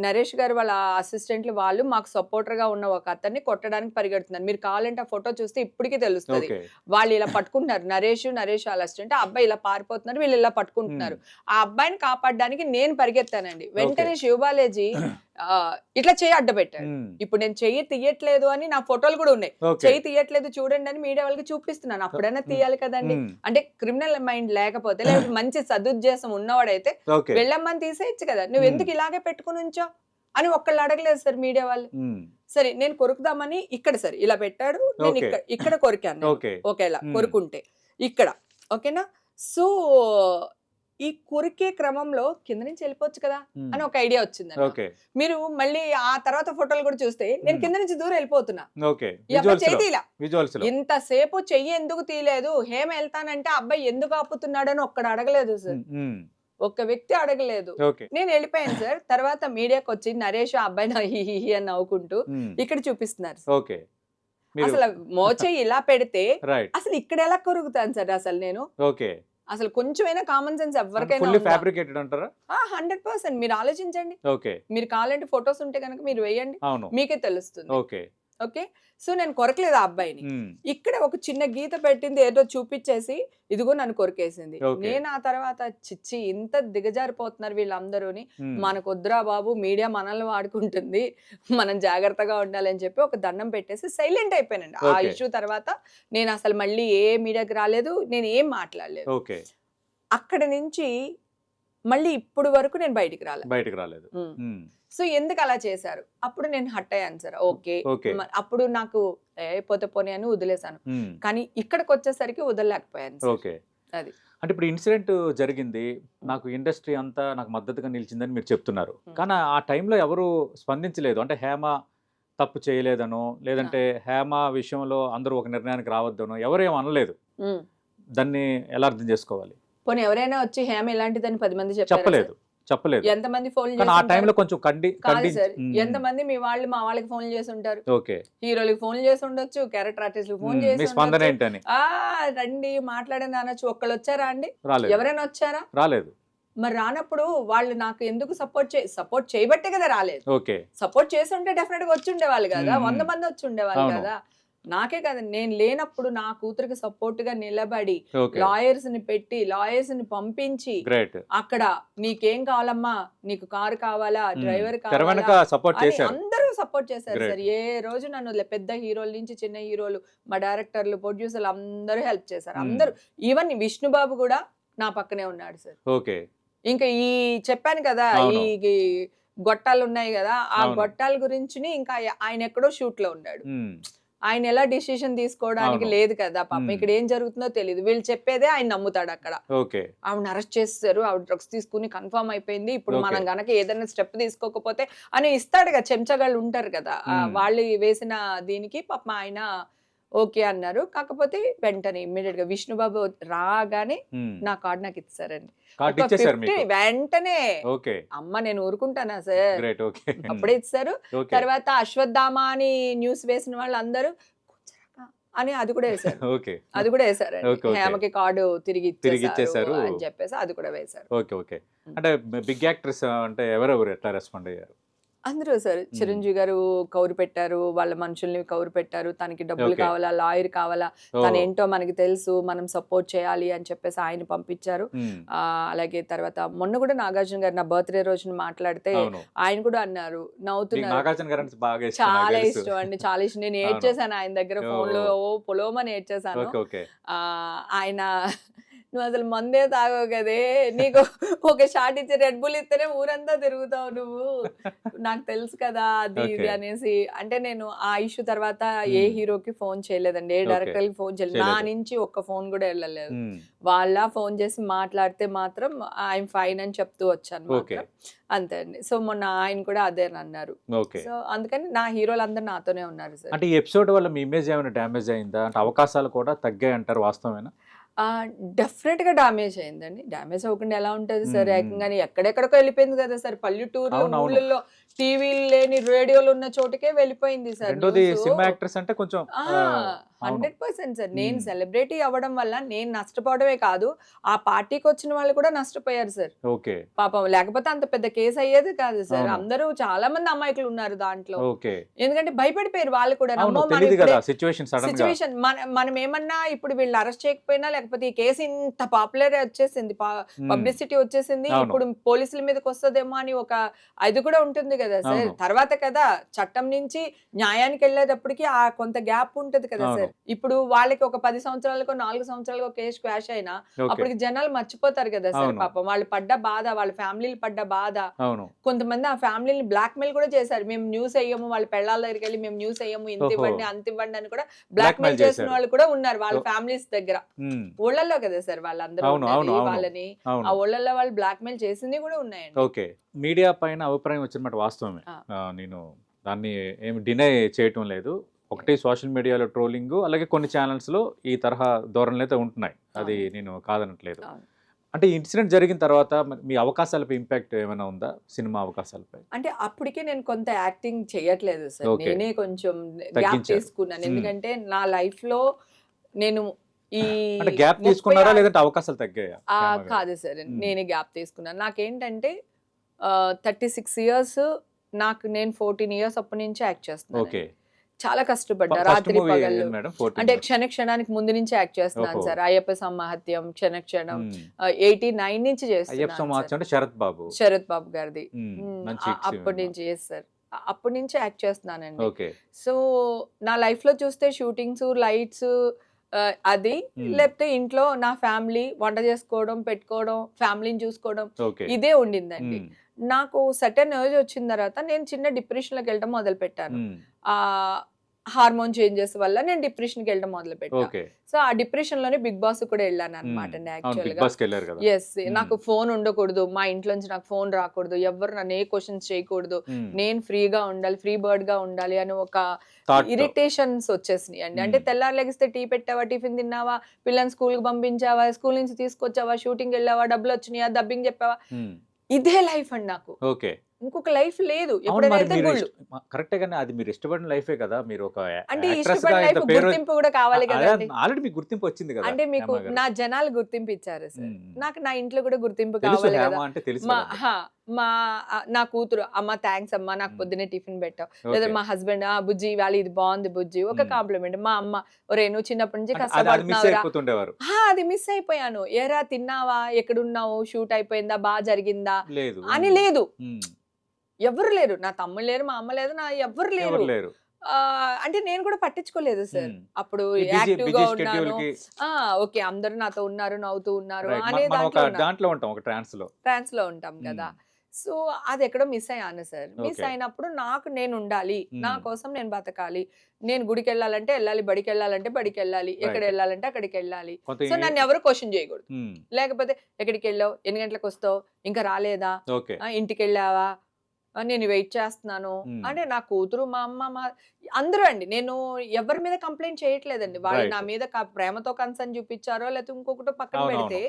నరేష్ గారు వాళ్ళ అసిస్టెంట్లు వాళ్ళు మాకు సపోర్టర్ గా ఉన్న ఒక అతన్ని కొట్టడానికి పరిగెడుతున్నారు. మీరు కావాలంటే ఆ ఫోటో చూస్తే ఇప్పటికీ తెలుస్తుంది. వాళ్ళు ఇలా పట్టుకుంటున్నారు, నరేష్ వాళ్ళ అసిస్టెంట్, ఆ అబ్బాయి ఇలా పారిపోతున్నారు, వీళ్ళు ఇలా పట్టుకుంటున్నారు. ఆ అబ్బాయిని కాపాడడానికి నేను పరిగెత్తానండి. వెంటనే శివబాలాజీ ఇట్లా చెయ్యి అడ్డపెట్టాడు. ఇప్పుడు నేను చెయ్యి తీయట్లేదు అని నా ఫోటోలు కూడా ఉన్నాయి, చెయ్యి తీయట్లేదు చూడండి అని మీడియా వాళ్ళకి చూపిస్తున్నాను. అప్పుడైనా తీయాలి కదండి. అంటే క్రిమినల్ మైండ్ లేకపోతే, లేదా మంచి సదుద్దేశం ఉన్నవాడైతే వెళ్ళమ్మని తీసేయచ్చు కదా, నువ్వు ఎందుకు ఇలాగే పెట్టుకుని ఉంచో అని ఒక్కళ్ళు అడగలేదు సార్ మీడియా వాళ్ళు. సరే నేను కొరుకుదామని ఇక్కడ సరే ఇలా పెట్టాడు, నేను ఇక్కడ కొరికాను. ఓకేలా కొరుకుంటే ఇక్కడ ఓకేనా. సో ఈ కొరికే క్రమంలో కింద నుంచి వెళ్ళిపోవచ్చు కదా అని ఒక ఐడియా వచ్చింది. మీరు మళ్ళీ ఆ తర్వాత ఫోటోలు కూడా చూస్తే నేను కింద నుంచి దూరం వెళ్ళిపోతున్నా. చెయ్యి తీలా, ఇంతసేపు చెయ్యి ఎందుకు తీయలేదు, హేమ వెళ్తానంటే అబ్బాయి ఎందుకు ఆపుతున్నాడు అని ఒక్కడ అడగలేదు సార్, ఒక్క వ్యక్తి అడగలేదు. నేను వెళ్ళిపోయాను సార్. తర్వాత మీడియాకి వచ్చి నరేష్ ఆ అబ్బాయి హి అని నవ్వుకుంటూ ఇక్కడ చూపిస్తున్నారు. అసలు మోచెయ్యి ఇలా పెడితే అసలు ఇక్కడ ఎలా కొరుకుతాను సార్ అసలు నేను? అసలు కొంచెమైనా కామన్ సెన్స్ ఎవరికైనా 100%. మీరు ఆలోచించండి, మీరు కావాలంటే ఫొటోస్ ఉంటే కనుక మీరు వేయండి, మీకే తెలుస్తుంది. ఓకే, సో నేను కొరకలేదు ఆ అబ్బాయిని. ఇక్కడ ఒక చిన్న గీత పెట్టింది ఏదో చూపించేసి ఇదిగో నన్ను కొరికేసింది. నేను ఆ తర్వాత చిచ్చి ఇంత దిగజారిపోతున్నారు వీళ్ళందరూని, మనకు వద్దురా బాబు, మీడియా మనల్ని వాడుకుంటుంది, మనం జాగ్రత్తగా ఉండాలని చెప్పి ఒక దండం పెట్టేసి సైలెంట్ అయిపోయానండి. ఆ ఇష్యూ తర్వాత నేను అసలు మళ్ళీ ఏ మీడియాకి రాలేదు, నేను ఏం మాట్లాడలేదు. అక్కడ నుంచి మళ్ళీ ఇప్పుడు వరకు నేను బయటికి రాలేదు. సో ఎందుకు అలా చేశారు? అప్పుడు నేను హట్ అయ్యాను సార్. ఓకే, అప్పుడు నాకు పోతే పోనీ అని వదిలేశాను. కానీ ఇక్కడికి వచ్చేసరికి వదలలేకపోయాను. అది అంటే ఇప్పుడు ఇన్సిడెంట్ జరిగింది, నాకు ఇండస్ట్రీ అంతా నాకు మద్దతుగా నిలిచిందని మీరు చెప్తున్నారు. కానీ ఆ టైంలో ఎవరు స్పందించలేదు. అంటే హేమ తప్పు చేయలేదనో, లేదంటే హేమ విషయంలో అందరూ ఒక నిర్ణయానికి రావద్దనో ఎవరేం అనలేదు. దాన్ని ఎలా అర్థం చేసుకోవాలి? పోనీ ఎవరైనా వచ్చి హేమ ఇలాంటిదని 10 మంది చెప్పలేదు. ఎంతమంది ఫోన్ ఎంతమంది మీ వాళ్ళు మా వాళ్ళకి ఫోన్ చేసి ఉంటారు, హీరోలకి ఫోన్ చేసి ఉండొచ్చు, క్యారెక్టర్ ఆర్టిస్టులకు ఫోన్ చేసి రండి మాట్లాడని అనొచ్చు. ఒక్కళ్ళు వచ్చారా అండి? ఎవరైనా వచ్చారా? రాలేదు. మరి రానప్పుడు వాళ్ళు నాకు ఎందుకు సపోర్ట్ చేయబట్టే కదా రాలేదు. సపోర్ట్ చేసి ఉంటే డెఫినెట్ గా వచ్చి ఉండేవాళ్ళు కదా, 100 మంది వచ్చి ఉండేవాళ్ళు కదా. నాకే కదా, నేను లేనప్పుడు నా కూతురికి సపోర్ట్ గా నిలబడి లాయర్స్ ని పెట్టి లాయర్స్ ని పంపించి అక్కడ నీకేం కావాలమ్మా, నీకు కారు కావాలా, డ్రైవర్ కావాలా, అందరూ సపోర్ట్ చేశారు సార్. ఏ రోజు నన్ను పెద్ద హీరోల నుంచి చిన్న హీరోలు, మా డైరెక్టర్లు, ప్రొడ్యూసర్లు అందరూ హెల్ప్ చేశారు. అందరూ, ఈవెన్ విష్ణుబాబు కూడా నా పక్కనే ఉన్నాడు సార్. ఇంకా ఈ చెప్పాను కదా ఈ గొట్టాలు ఉన్నాయి కదా, ఆ గొట్టాల గురించి ఇంకా ఆయన ఎక్కడో షూట్ లో ఉన్నాడు. ఆయన ఎలా డిసిషన్ తీసుకోవడానికి లేదు కదా పాపం. ఇక్కడ ఏం జరుగుతుందో తెలియదు, వీళ్ళు చెప్పేదే ఆయన నమ్ముతాడు. అక్కడ ఆవిడని అరెస్ట్ చేస్తారు, ఆవిడ డ్రగ్స్ తీసుకుని కన్ఫర్మ్ అయిపోయింది, ఇప్పుడు మనం గనక ఏదైనా స్టెప్ తీసుకోకపోతే అని ఇస్తాడు కదా, చెంచగాళ్ళు ఉంటారు కదా, వాళ్ళు వేసిన దీనికి పాపం ఆయన ఓకే అన్నారు. కాకపోతే వెంటనే ఇమ్మీడియట్ గా విష్ణుబాబు రాగానే నా కార్డు నాకు ఇచ్చారండి. వెంటనే అమ్మ నేను ఊరుకుంటానా సార్, అప్పుడే ఇచ్చారు. తర్వాత అశ్వత్థామ అని న్యూస్ వేసిన వాళ్ళు అందరూ అని అది కూడా వేశారు. హేమకి కార్డు తిరిగి ఇచ్చేసారు అని చెప్పేసి అది కూడా వేశారు. అంటే బిగ్ యాక్టర్స్ అంటే ఎవరెవరు ఎట్లా రెస్పాండ్ అయ్యారు? అందరూ సార్. చిరంజీవి గారు కౌరు పెట్టారు, వాళ్ళ మనుషుల్ని కౌరు పెట్టారు, తనకి డబ్బులు కావాలా, లాయర్ కావాలా, తను ఏంటో మనకి తెలుసు, మనం సపోర్ట్ చేయాలి అని చెప్పేసి ఆయన పంపించారు. అలాగే తర్వాత మొన్న కూడా నాగార్జున గారు నా బర్త్డే రోజున మాట్లాడితే ఆయన కూడా అన్నారు, నవ్వుతున్నారు, చాలా ఇష్టం అండి, చాలా ఇష్టం. నేను ఏడ్చేసాను ఆయన దగ్గర ఫోన్ లో, పొలోమని ఏడ్చేసాను. ఆయన నువ్వు అసలు మందే తాగవు కదే, నీకు ఒక షాట్ ఇచ్చి రెడ్ బుల్ ఇస్తేనే ఊరంతా తిరుగుతావు నువ్వు, నాకు తెలుసు కదా అది ఇది అనేసి. అంటే నేను ఆ ఇష్యూ తర్వాత ఏ హీరోకి ఫోన్ చేయలేదండి, ఏ డైరెక్టర్ కి ఫోన్ చేయలేదు, నా నుంచి ఒక్క ఫోన్ కూడా వెళ్ళలేదు. వాళ్ళ ఫోన్ చేసి మాట్లాడితే మాత్రం ఐఎమ్ ఫైన్ అని చెప్తూ వచ్చాను అంతే అండి. సో మొన్న ఆయన కూడా అదే అన్నారు. సో అందుకని నా హీరోలు అందరు నాతోనే ఉన్నారు సార్. అంటే ఈ ఎపిసోడ్ వల్ల మీ ఇమేజ్ ఏమైనా డ్యామేజ్ అయిందా? అంటే అవకాశాలు కూడా తగ్గాయి అంటారు, వాస్తవమేనా? డెఫినెట్ గా డామేజ్ అయిందండి. డామేజ్ అవ్వకుండా ఎలా ఉంటది సార్? మ్మ్. ఏకంగాని ఎక్కడెక్కడికో వెళ్ళిపోయింది కదా సార్. పల్లెటూరులో, అవునవును. ఊళ్ళల్లో టీవీలు లేని, రేడియోలు ఉన్న చోటుకే వెళ్ళిపోయింది సార్ రెండోది న్యూస్. సినిమా యాక్టర్స్ అంటే కొంచెం అవును. 100% సార్. నేను మ్మ్. సెలబ్రిటీ అవ్వడం వల్ల నేను నష్టపోవడమే కాదు, ఆ పార్టీకి వచ్చిన వాళ్ళు కూడా నష్టపోయారు సార్. ఓకే. పాపం లేకపోతే అంత పెద్ద కేసు అయ్యేది కాదు సార్. అవును. అందరూ చాలా మంది అమాయకులు ఉన్నారు దాంట్లో. ఓకే. ఎందుకంటే భయపడిపోయారు వాళ్ళు కూడా. అవును, నమ్మో మనం తెలియదు ఇప్పుడే కదా సిచ్యువేషన్ సడన్ గా. సిచ్యువేషన్ మనం ఏమన్నా ఇప్పుడు వీళ్ళు అరెస్ట్ చేయకపోయినా, లేకపోతే ఈ కేసు ఇంత పాపులర్ వచ్చేసింది, మ్మ్. పబ్లిసిటీ వచ్చేసింది, అవును. ఇప్పుడు పోలీసుల మీదకి వస్తుందేమో అని ఒక అది కూడా ఉంటుంది కదా సార్. అవును. తర్వాత కదా చట్టం నుంచి న్యాయానికి వెళ్ళేటప్పటికి ఆ కొంత గ్యాప్ ఉంటది కదా అవును. సార్. ఇప్పుడు వాళ్ళకి ఒక 10 సంవత్సరాలకో 4 సంవత్సరాలకో కేసు క్వాష్ అయినా ఓకే. అప్పటికి జనాలు మర్చిపోతారు కదా సార్. అవును. పాపం వాళ్ళు పడ్డ బాధ, వాళ్ళ ఫ్యామిలీలు పడ్డ బాధ. అవును. కొంతమంది ఆ ఫ్యామిలీని బ్లాక్ మెయిల్ కూడా చేశారు. మేము న్యూస్ అయ్యాము, వాళ్ళ పెళ్ళాల దగ్గరికి వెళ్ళి మేము న్యూస్ అయ్యాము, ఇంత ఓహో. ఇవ్వండి అంత ఇవ్వండి అని కూడా బ్లాక్ బ్లాక్ మెయిల్ మెయిల్ చేసిన చేశారు. వాళ్ళు కూడా ఉన్నారు వాళ్ళ ఓ. ఫ్యామిలీస్ దగ్గర. మ్మ్. ఊళ్ళల్లో కదా సార్ వాళ్ళందరూ అవును, అవును, ఉన్నది. అవును, వాళ్ళని ఆ అవును. ఊళ్ళల్లో వాళ్ళు బ్లాక్ మెయిల్ చేసింది కూడా ఉన్నాయండి. ఓకే. మీడియా పైన అభిప్రాయం వచ్చినమాట వాస్తవమే. ఆ. నేను దాన్ని ఏమి డినై చేయటం లేదు. ఒకటి సోషల్ మీడియాలో ట్రోలింగ్, అలాగే కొన్ని ఛానల్స్ లో ఈ తరహా ధోరణులు అయితే ఉంటున్నాయి. అది అవును. నేను కాదనట్లేదు. అవును. అంటే ఈ ఇన్సిడెంట్ జరిగిన తర్వాత మీ అవకాశాలపై ఇంపాక్ట్ ఏమైనా ఉందా, సినిమా అవకాశాలపై? అంటే అప్పటికే నేను కొంత యాక్టింగ్ చేయట్లేదు సార్. ఓకే. నేనే కొంచెం గ్యాప్ తగ్గించారు. తీసుకున్నాను. మ్మ్. ఎందుకంటే నా లైఫ్ లో నేను ఈ అంటే గ్యాప్ 36 తీసుకున్నారా లేదంటే అవకాశాలు తగ్గాయా హేమ గారు? కాదు సార్. మ్మ్. నేనే గ్యాప్ తీసుకున్నాను. నాకేంటంటే 36 ఇయర్స్, నేను 14 ఇయర్స్ అప్పటి నుంచి యాక్ట్ చేస్తున్నాను. ఓకే. చాలా కష్టపడ్డా, ఫస్ట్ రాత్రి మూవీ పగళ్ళు. మేడం 14 అంటే years. క్షణ క్షణానికి ముందు నుంచి యాక్ట్ చేస్తున్నాను ఓహో. సార్. అయ్యప్ప సమాహత్యం, క్షణ క్షణం, మ్మ్. 89 నుంచి అయ్యప్ప చేస్తున్నాను సమాచారం సార్. అంటే శరత్ బాబు. శరత్ బాబు గారిది. మంచి hit అప్పటి సినిమా. నుంచి సార్. అప్పటి నుంచి యాక్ట్ చేస్తున్నానండి. ఓకే. సో నా లైఫ్ లో చూస్తే షూటింగ్స్, లైట్స్, అది మ్మ్. లేకపోతే ఇంట్లో నా ఫ్యామిలీ, వంట చేసుకోవడం, పెట్టుకోవడం, ఫ్యామిలీని చూసుకోవడం, ఓకే. ఇదే ఉండిందండి. మ్మ్. నాకు సర్టెన్ ఏజ్ వచ్చిన తర్వాత నేను చిన్న డిప్రెషన్లోకి వెళ్ళడం మొదలు పెట్టాను. మ్మ్. ఆ హార్మోన్ చేంజెస్ వల్ల నేను డిప్రెషన్కి వెళ్ళడం మొదలు పెట్టాను. ఓకే. సో ఆ డిప్రెషన్ లోనే బిగ్ బాస్ కూడా వెళ్ళాను అనమాట అండి. అవును, యాక్చువల్ బిగ్ గా బాస్కి వెళ్ళారు కదా. ఎస్, నాకు ఫోన్ ఉండకూడదు, మా ఇంట్లో నుంచి నాకు ఫోన్ రాకూడదు, ఎవరు నన్ను ఏ క్వశ్చన్స్ చేయకూడదు, నేను ఫ్రీగా ఉండాలి, ఫ్రీ బర్డ్ గా ఉండాలి అని ఒక థాట్. ఇరిటేషన్స్ వచ్చేసినాయి అండి. అంటే తెల్లారు లెగిస్తే టీ పెట్టావా, టిఫిన్ తిన్నావా, పిల్లల్ని స్కూల్ కి పంపించావా, స్కూల్ నుంచి తీసుకొచ్చావా, షూటింగ్ వెళ్ళావా, డబ్బులు వచ్చినాయా, డబ్బింగ్ చెప్పావా, ఇదే లైఫ్ అండి నాకు. ఓకే. ఇంకొక లైఫ్ లేదు. అవును, ఎప్పుడైనా మరి అయితే మీరు గుళ్ళు. కరెక్టే కానీ అది మీరు ఇష్టపడిన లైఫే కదా. మీరు ఒక అంటే యాక్ట్రెస్ గా ఇష్టపడిన లైఫ్ ఇంత పేరు గుర్తింపు కూడా కావాలి కదండి. ఆల్రెడీ మీకు గుర్తింపు వచ్చింది కదా అంటే మీకు హేమ గారు. నా జనాలు గుర్తింపు ఇచ్చారు సార్. నాకు నా ఇంట్లో కూడా గుర్తింపు తెలుసు కావాలి హేమ కదా. అంటే తెలుసు మా కదండి. మా నా కూతురు, అమ్మ థ్యాంక్స్ అమ్మా, నాకు పొద్దునే టిఫిన్ పెట్టావు. లేదా ఓకే. మా హస్బెండ్, బుజ్జి ఇవాళ ఇది బాగుంది బుజ్జి, ఒక కాంప్లిమెంట్. మా అమ్మ, ఒరే నువ్వు చిన్నప్పటి నుంచి అది మిస్ కష్టపడుతున్నావురా, అయిపోతుండేవారు. అది మిస్ అయిపోయాను. ఏరా తిన్నావా, ఎక్కడున్నావు, షూట్ అయిపోయిందా, బాగా జరిగిందా లేదు అని లేదు. ఎవరు లేరు, నా తమ్ముడు లేరు, మా అమ్మ లేదు, నా ఎవరు లేరు. ఎవరు లేరు. అంటే నేను కూడా పట్టించుకోలేదు సార్. అప్పుడు బిజీ యాక్టివ్ గా షెడ్యూల్ ఉన్నాను. కి ఓకే, అందరూ నాతో ఉన్నారు, నవ్వుతూ ఉన్నారు రైట్. అనే మనం ఒక దాంట్లో ఉన్నా. దాంట్లో ఉంటాం, ఒక ట్రాన్స్ లో. ట్రాన్స్ లో ఉంటాం కదా. సో అది ఎక్కడో మిస్ అయ్యాను సార్. Miss okay. అయినప్పుడు నాకు నేను ఉండాలి, నా కోసం నేను బతకాలి. నేను గుడికి వెళ్ళాలంటే వెళ్ళాలి, బడికి వెళ్ళాలంటే బడికి వెళ్ళాలి, ఎక్కడ రైట్. వెళ్ళాలంటే అక్కడికి వెళ్ళాలి. కొంత సో నన్ను ఎవరు క్వశ్చన్ చేయకూడదు. లేకపోతే ఎక్కడికి వెళ్ళావు, ఎన్ని గంటలకు వస్తావు, ఇంకా రాలేదా, ఓకే. ఇంటికి వెళ్ళావా, నేను వెయిట్ చేస్తున్నాను అంటే నా కూతురు, మా అమ్మ, మా అందరూ అండి. నేను ఎవరి మీద కంప్లైంట్ చేయట్లేదండి. వాళ్ళు నా రైట్. మీద ప్రేమతో కన్సర్న్ చూపించారో లేకపోతే ఇంకొకటో పక్కన అవునవును. పెడితే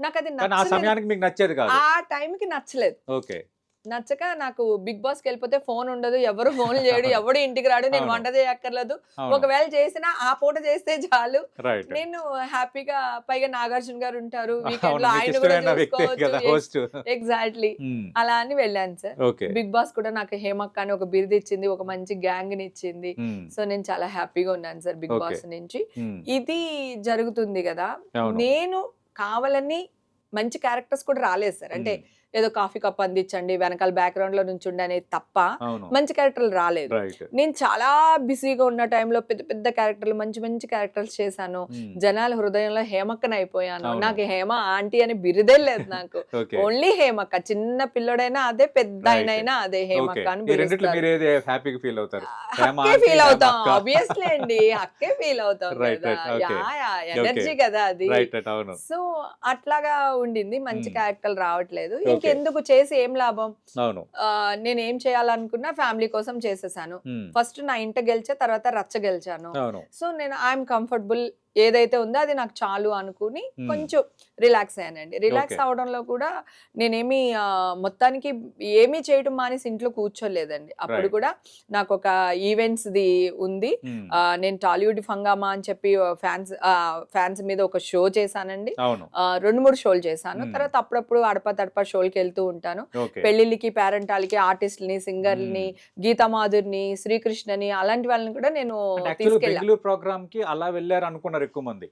నాకు అది కానీ ఆ నచ్చలేదు. సమయానికి మీకు నచ్చేది కాదు. ఆ టైంకి నచ్చలేదు. ఓకే. నచ్చక నాకు బిగ్ బాస్కి వెళ్ళిపోతే ఫోన్ ఉండదు, ఎవరు ఫోన్ చేయడు, ఎవడు ఇంటికి రాడు, నేను అవును. వంట చేయక్కర్లేదు, అవును. ఒకవేళ చేసినా ఆ పూట చేస్తే చాలు, రైట్. నేను హ్యాపీగా. పైగా నాగార్జున గారు ఉంటారు, వీకెండ్ అవును, లో మీకు ఆయన కూడా ఇష్టమైన వ్యక్తే కదా హోస్ట్. చూసుకోవచ్చు. ఎగ్జాక్ట్లీ అలా అని వెళ్ళాను సార్. ఓకే. బిగ్ బాస్ కూడా నాకు హేమక్క అని ఒక బిరుదు ఇచ్చింది, ఒక మంచి గ్యాంగ్ ని ఇచ్చింది. సో నేను చాలా హ్యాపీగా ఉన్నాను సార్ బిగ్ ఓకే. బాస్ నుంచి. ఇది జరుగుతుంది కదా, అవును. నేను కావాలని మంచి క్యారెక్టర్స్ కూడా రాలేదు సార్. అంటే ఏదో కాఫీ కప్ అందించండి, వెనకాల బ్యాక్గ్రౌండ్ లో నుంచుండి అనేది తప్ప అవును. మంచి క్యారెక్టర్లు రాలేదు. రైట్. నేను చాలా బిజీగా ఉన్న టైంలో పెద్ద పెద్ద క్యారెక్టర్లు, మంచి మంచి క్యారెక్టర్స్ చేశాను. జనాల హృదయంలో హేమక్కన అయిపోయాను. అవును. నాకు హేమ ఆంటీ అని బిరుదే లేదు నాకు. ఓకే. ఓన్లీ హేమక్క. చిన్న పిల్లడైనా అదే, పెద్ద రైట్. ఆయనైనా అదే, ఓకే. హేమక్క అని ఈ రెండిట్లో పిలుస్తారు. మీరు ఏది హ్యాపీగా ఫీల్ అవుతారు? హేమ హక్కే ఆంటీ, ఫీల్ హేమ అవుతాం, అక్క. ఆబ్వియస్లీ అండి, హక్కే ఫీల్ అవుతాం రైట్, కదా. రైట్. ఓకే. ఎనర్జీ కదా అది. Right, right. అవును. సో అట్లాగా ఉండింది. మంచి క్యారెక్టర్ రావట్లేదు. ఓకే. ఇంకెందుకు చేసి ఏం లాభం. అవును. నేను ఏం చేయాలనుకున్నా ఫ్యామిలీ కోసం చేసేసాను. ఫస్ట్ నా ఇంట గెలిచే, తర్వాత రచ్చ గెలిచాను. అవును. సో నేను ఐఎమ్ కంఫర్టబుల్ ఏదైతే ఉందో అది నాకు చాలు అనుకుని కొంచెం రిలాక్స్ అయ్యానండి. Relax okay. అవ్వడంలో కూడా నేనేమి మొత్తానికి ఏమీ చేయడం మానేసి ఇంట్లో కూర్చోలేదండి. అప్పుడు రైట్. కూడా నాకొక ఈవెంట్స్‌ది ఉంది. నేను టాలీవుడ్ హంగామా అని చెప్పి ఫ్యాన్స్ మీద ఒక షో చేశానండి. అవును. 2, 3 షోలు చేశాను. మ్మ్. తర్వాత అప్పుడప్పుడు అడపా తడపా షోలకెళ్తూ ఉంటాను. ఓకే. పెళ్ళిళ్ళకి, పేరెంటాలకి ఆర్టిస్ట్‌లని, సింగర్‌లని, గీతా మాధురిని, శ్రీకృష్ణని అలాంటి వాళ్ళని కూడా నేను అంటే యాక్చువల్‌గా తీసుకెళ్ళా. బెంగుళూరు ప్రోగ్రామ్‌కి అలా వెళ్లారు అనుకున్నారు ఎక్కువ మంది.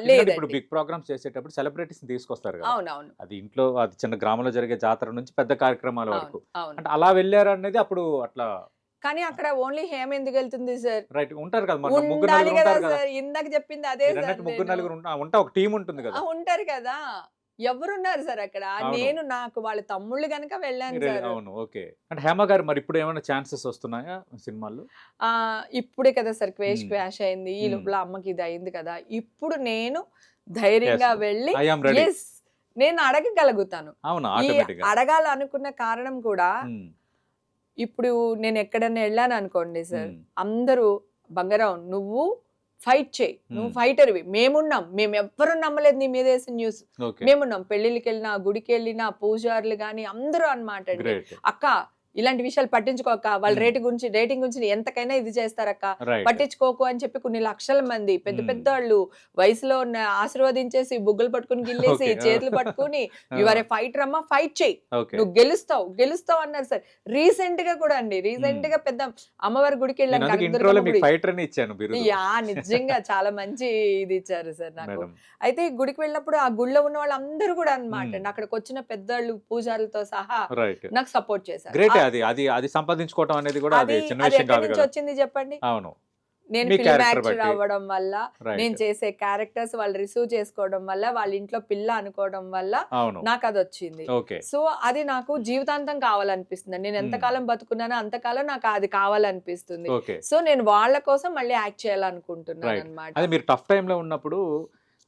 ఎందుకంటే ఇప్పుడు లేదండి. బిగ్ ప్రోగ్రామ్స్ చేసేటప్పుడు సెలబ్రిటీస్‌ని తీసుకొస్తారు కదా! అవునవును. అది ఇంట్లో అది చిన్న గ్రామంలో జరిగే జాతర నుంచి పెద్ద కార్యక్రమాల వరకు. అవును. అవును. అంటే అలా వెళ్లారు అనేది అప్పుడు అట్లా కానీ అక్కడ ఓన్లీ హేమ ఎందుకెళ్తుంది సార్? రైట్ ఉంటారు కదా! మరి ముగ్గురు ఉండాలి నలుగురు కదా ఉంటారు కదా! సార్! ఇందాక చెప్పింది అదే సార్ మీరన్నట్టు ముగ్గురు నేను. నలుగురు ఉంటా ఒక టీమ్ ఉంటుంది కదా! ఉంటారు కదా! ఎవరున్నారు సార్ అక్కడ? అవును. నాకు వాళ్ళ తమ్ముళ్ళు గనక వెళ్ళాను సార్. అవును. ఓకే. అంటే హేమ గారు మరి ఇప్పుడు ఏమైనా ఛాన్సెస్ వస్తున్నాయా సినిమాల్లో? ఇప్పుడే కదా సార్ క్వేష్ హ్మ్. క్వాష్ అయింది. ఈ హ్మ్. లోపల అమ్మకి ఇది అయింది కదా! ఇప్పుడు నేను యెస్. ధైర్యంగా వెళ్ళి ఐ యామ్ రెడీ. యెస్ నేను అడగగలుగుతాను. అవును. ఈ ఆటోమేటిక్‌గా. అడగాలనుకున్న కారణం కూడా హ్మ్. ఇప్పుడు నేను ఎక్కడైనా వెళ్ళాననుకోండి సార్, హ్మ్. అందరూ బంగారం నువ్వు ఫైట్ చెయ్యి. నువ్వు హ్మ్. ఫైటర్‌వి. మేమున్నాం. మేమెవ్వరు నమ్మలేదు నీ మీదేసిన న్యూస్. ఓకే. మేమున్నాం. పెళ్ళిళ్ళకెళ్ళినా, గుడికెళ్ళినా, పూజారులు గాని అందరూ అన్నమాట అండి. గ్రేట్. అక్క ఇలాంటి విషయాలు పట్టించుకోక్క. వాళ్ళ హ్మ్. రేటింగ్ గురించి ఎంతకైనా ఇది చేస్తారక్క. రైట్. పట్టించుకోకు అని చెప్పి కొన్ని లక్షల మంది పెద్ద హ్మ్. పెద్దోళ్ళు వయసులో ఉన్న ఆశీర్వదించేసి, బుగ్గలు పట్టుకొని గిల్లేసి, ఓకే. చేతులు పట్టుకొని ఆ! యు ఆర్ ఎ ఫైటర్ అమ్మా ఫైట్ చెయ్యి. ఓకే. నువ్వు గెలుస్తావు అన్నారు సార్. రీసెంట్‌గా కూడా అండి. హ్మ్. రీసెంట్‌గా పెద్ద అమ్మవారి గుడికెళ్ళాం. నేను అందుకే ఇంట్రోలో కనకదుర్గమ్మ మీకు గుడి. ఫైటర్ అని ఇచ్చాను బిరుదు. నిజంగా చాలా మంచి ఇది ఇచ్చారు సార్ నాకు. మేడం. అయితే గుడికి వెళ్ళినప్పుడు ఆ గుడిలో ఉన్న వాళ్ళందరూ కూడా అన్నమాట హ్మ్. అండి. అక్కడికొచ్చిన పెద్దోళ్ళు, పూజారులతో సహా రైట్. నాకు సపోర్ట్ చేశారు. గ్రేటే అది సంపాదించుకోవడం అనేది కూడా అది అది చిన్న అది విషయం ఎక్కడి కాదు నుంచి కదా! వచ్చింది చెప్పండి? అవును. నేను మీ ఫిల్మ్ క్యారెక్టర్ యాక్టర్ బట్టి. అవ్వడం వల్ల, నేను రైట్. చేసే క్యారెక్టర్స్ వాళ్ళు రిసీవ్ చేసుకోవడం వల్ల, వాళ్ళ ఇంట్లో పిల్ల అనుకోవడం వల్ల అవును. నాకదొచ్చింది. ఓకే. సో, అది నాకు జీవితాంతం కావాలనిపిస్తుంది. నేను హ్మ్. ఎంతకాలం బతుకున్నానో అంతకాలం నాకు అది కావాలనిపిస్తుంది. ఓకే. సో, నేను వాళ్ళ కోసం మళ్ళీ యాక్ట్ రైట్. చేయాలనుకుంటున్నానన్నమాట. అదే మీరు టఫ్ టైమ్‌లో ఉన్నప్పుడు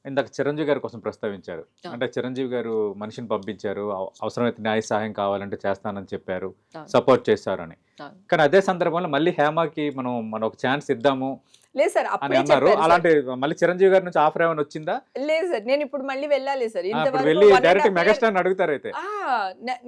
ఇందాక చిరంజీవి గారి కోసం ప్రస్తావించారు. అవును. అంటే చిరంజీవి గారు మనిషిని పంపించారు. అవసరమైతే న్యాయ సహాయం కావాలంటే చేస్తానని చెప్పారు. అవును. సపోర్ట్ చేశారని. అవును. కానీ అదే సందర్భంలో మళ్ళీ హేమకి మనం ఒక ఛాన్స్ ఇద్దాము లేదు సార్. అని అప్పుడే అన్నారు. చెప్పారు సార్. అలాంటి మళ్ళీ చిరంజీవి గారి నుంచి ఆఫర్ ఏమైనా వచ్చిందా? లేదు సార్. నేనిప్పుడు మళ్ళీ వెళ్ళాలి సార్. ఇప్పుడు ఇంతవరకు వెళ్లి 1 డైరెక్ట్ 1/2 ఇయర్ మెగాస్టార్‌ని అడుగుతారైతే. ఆ!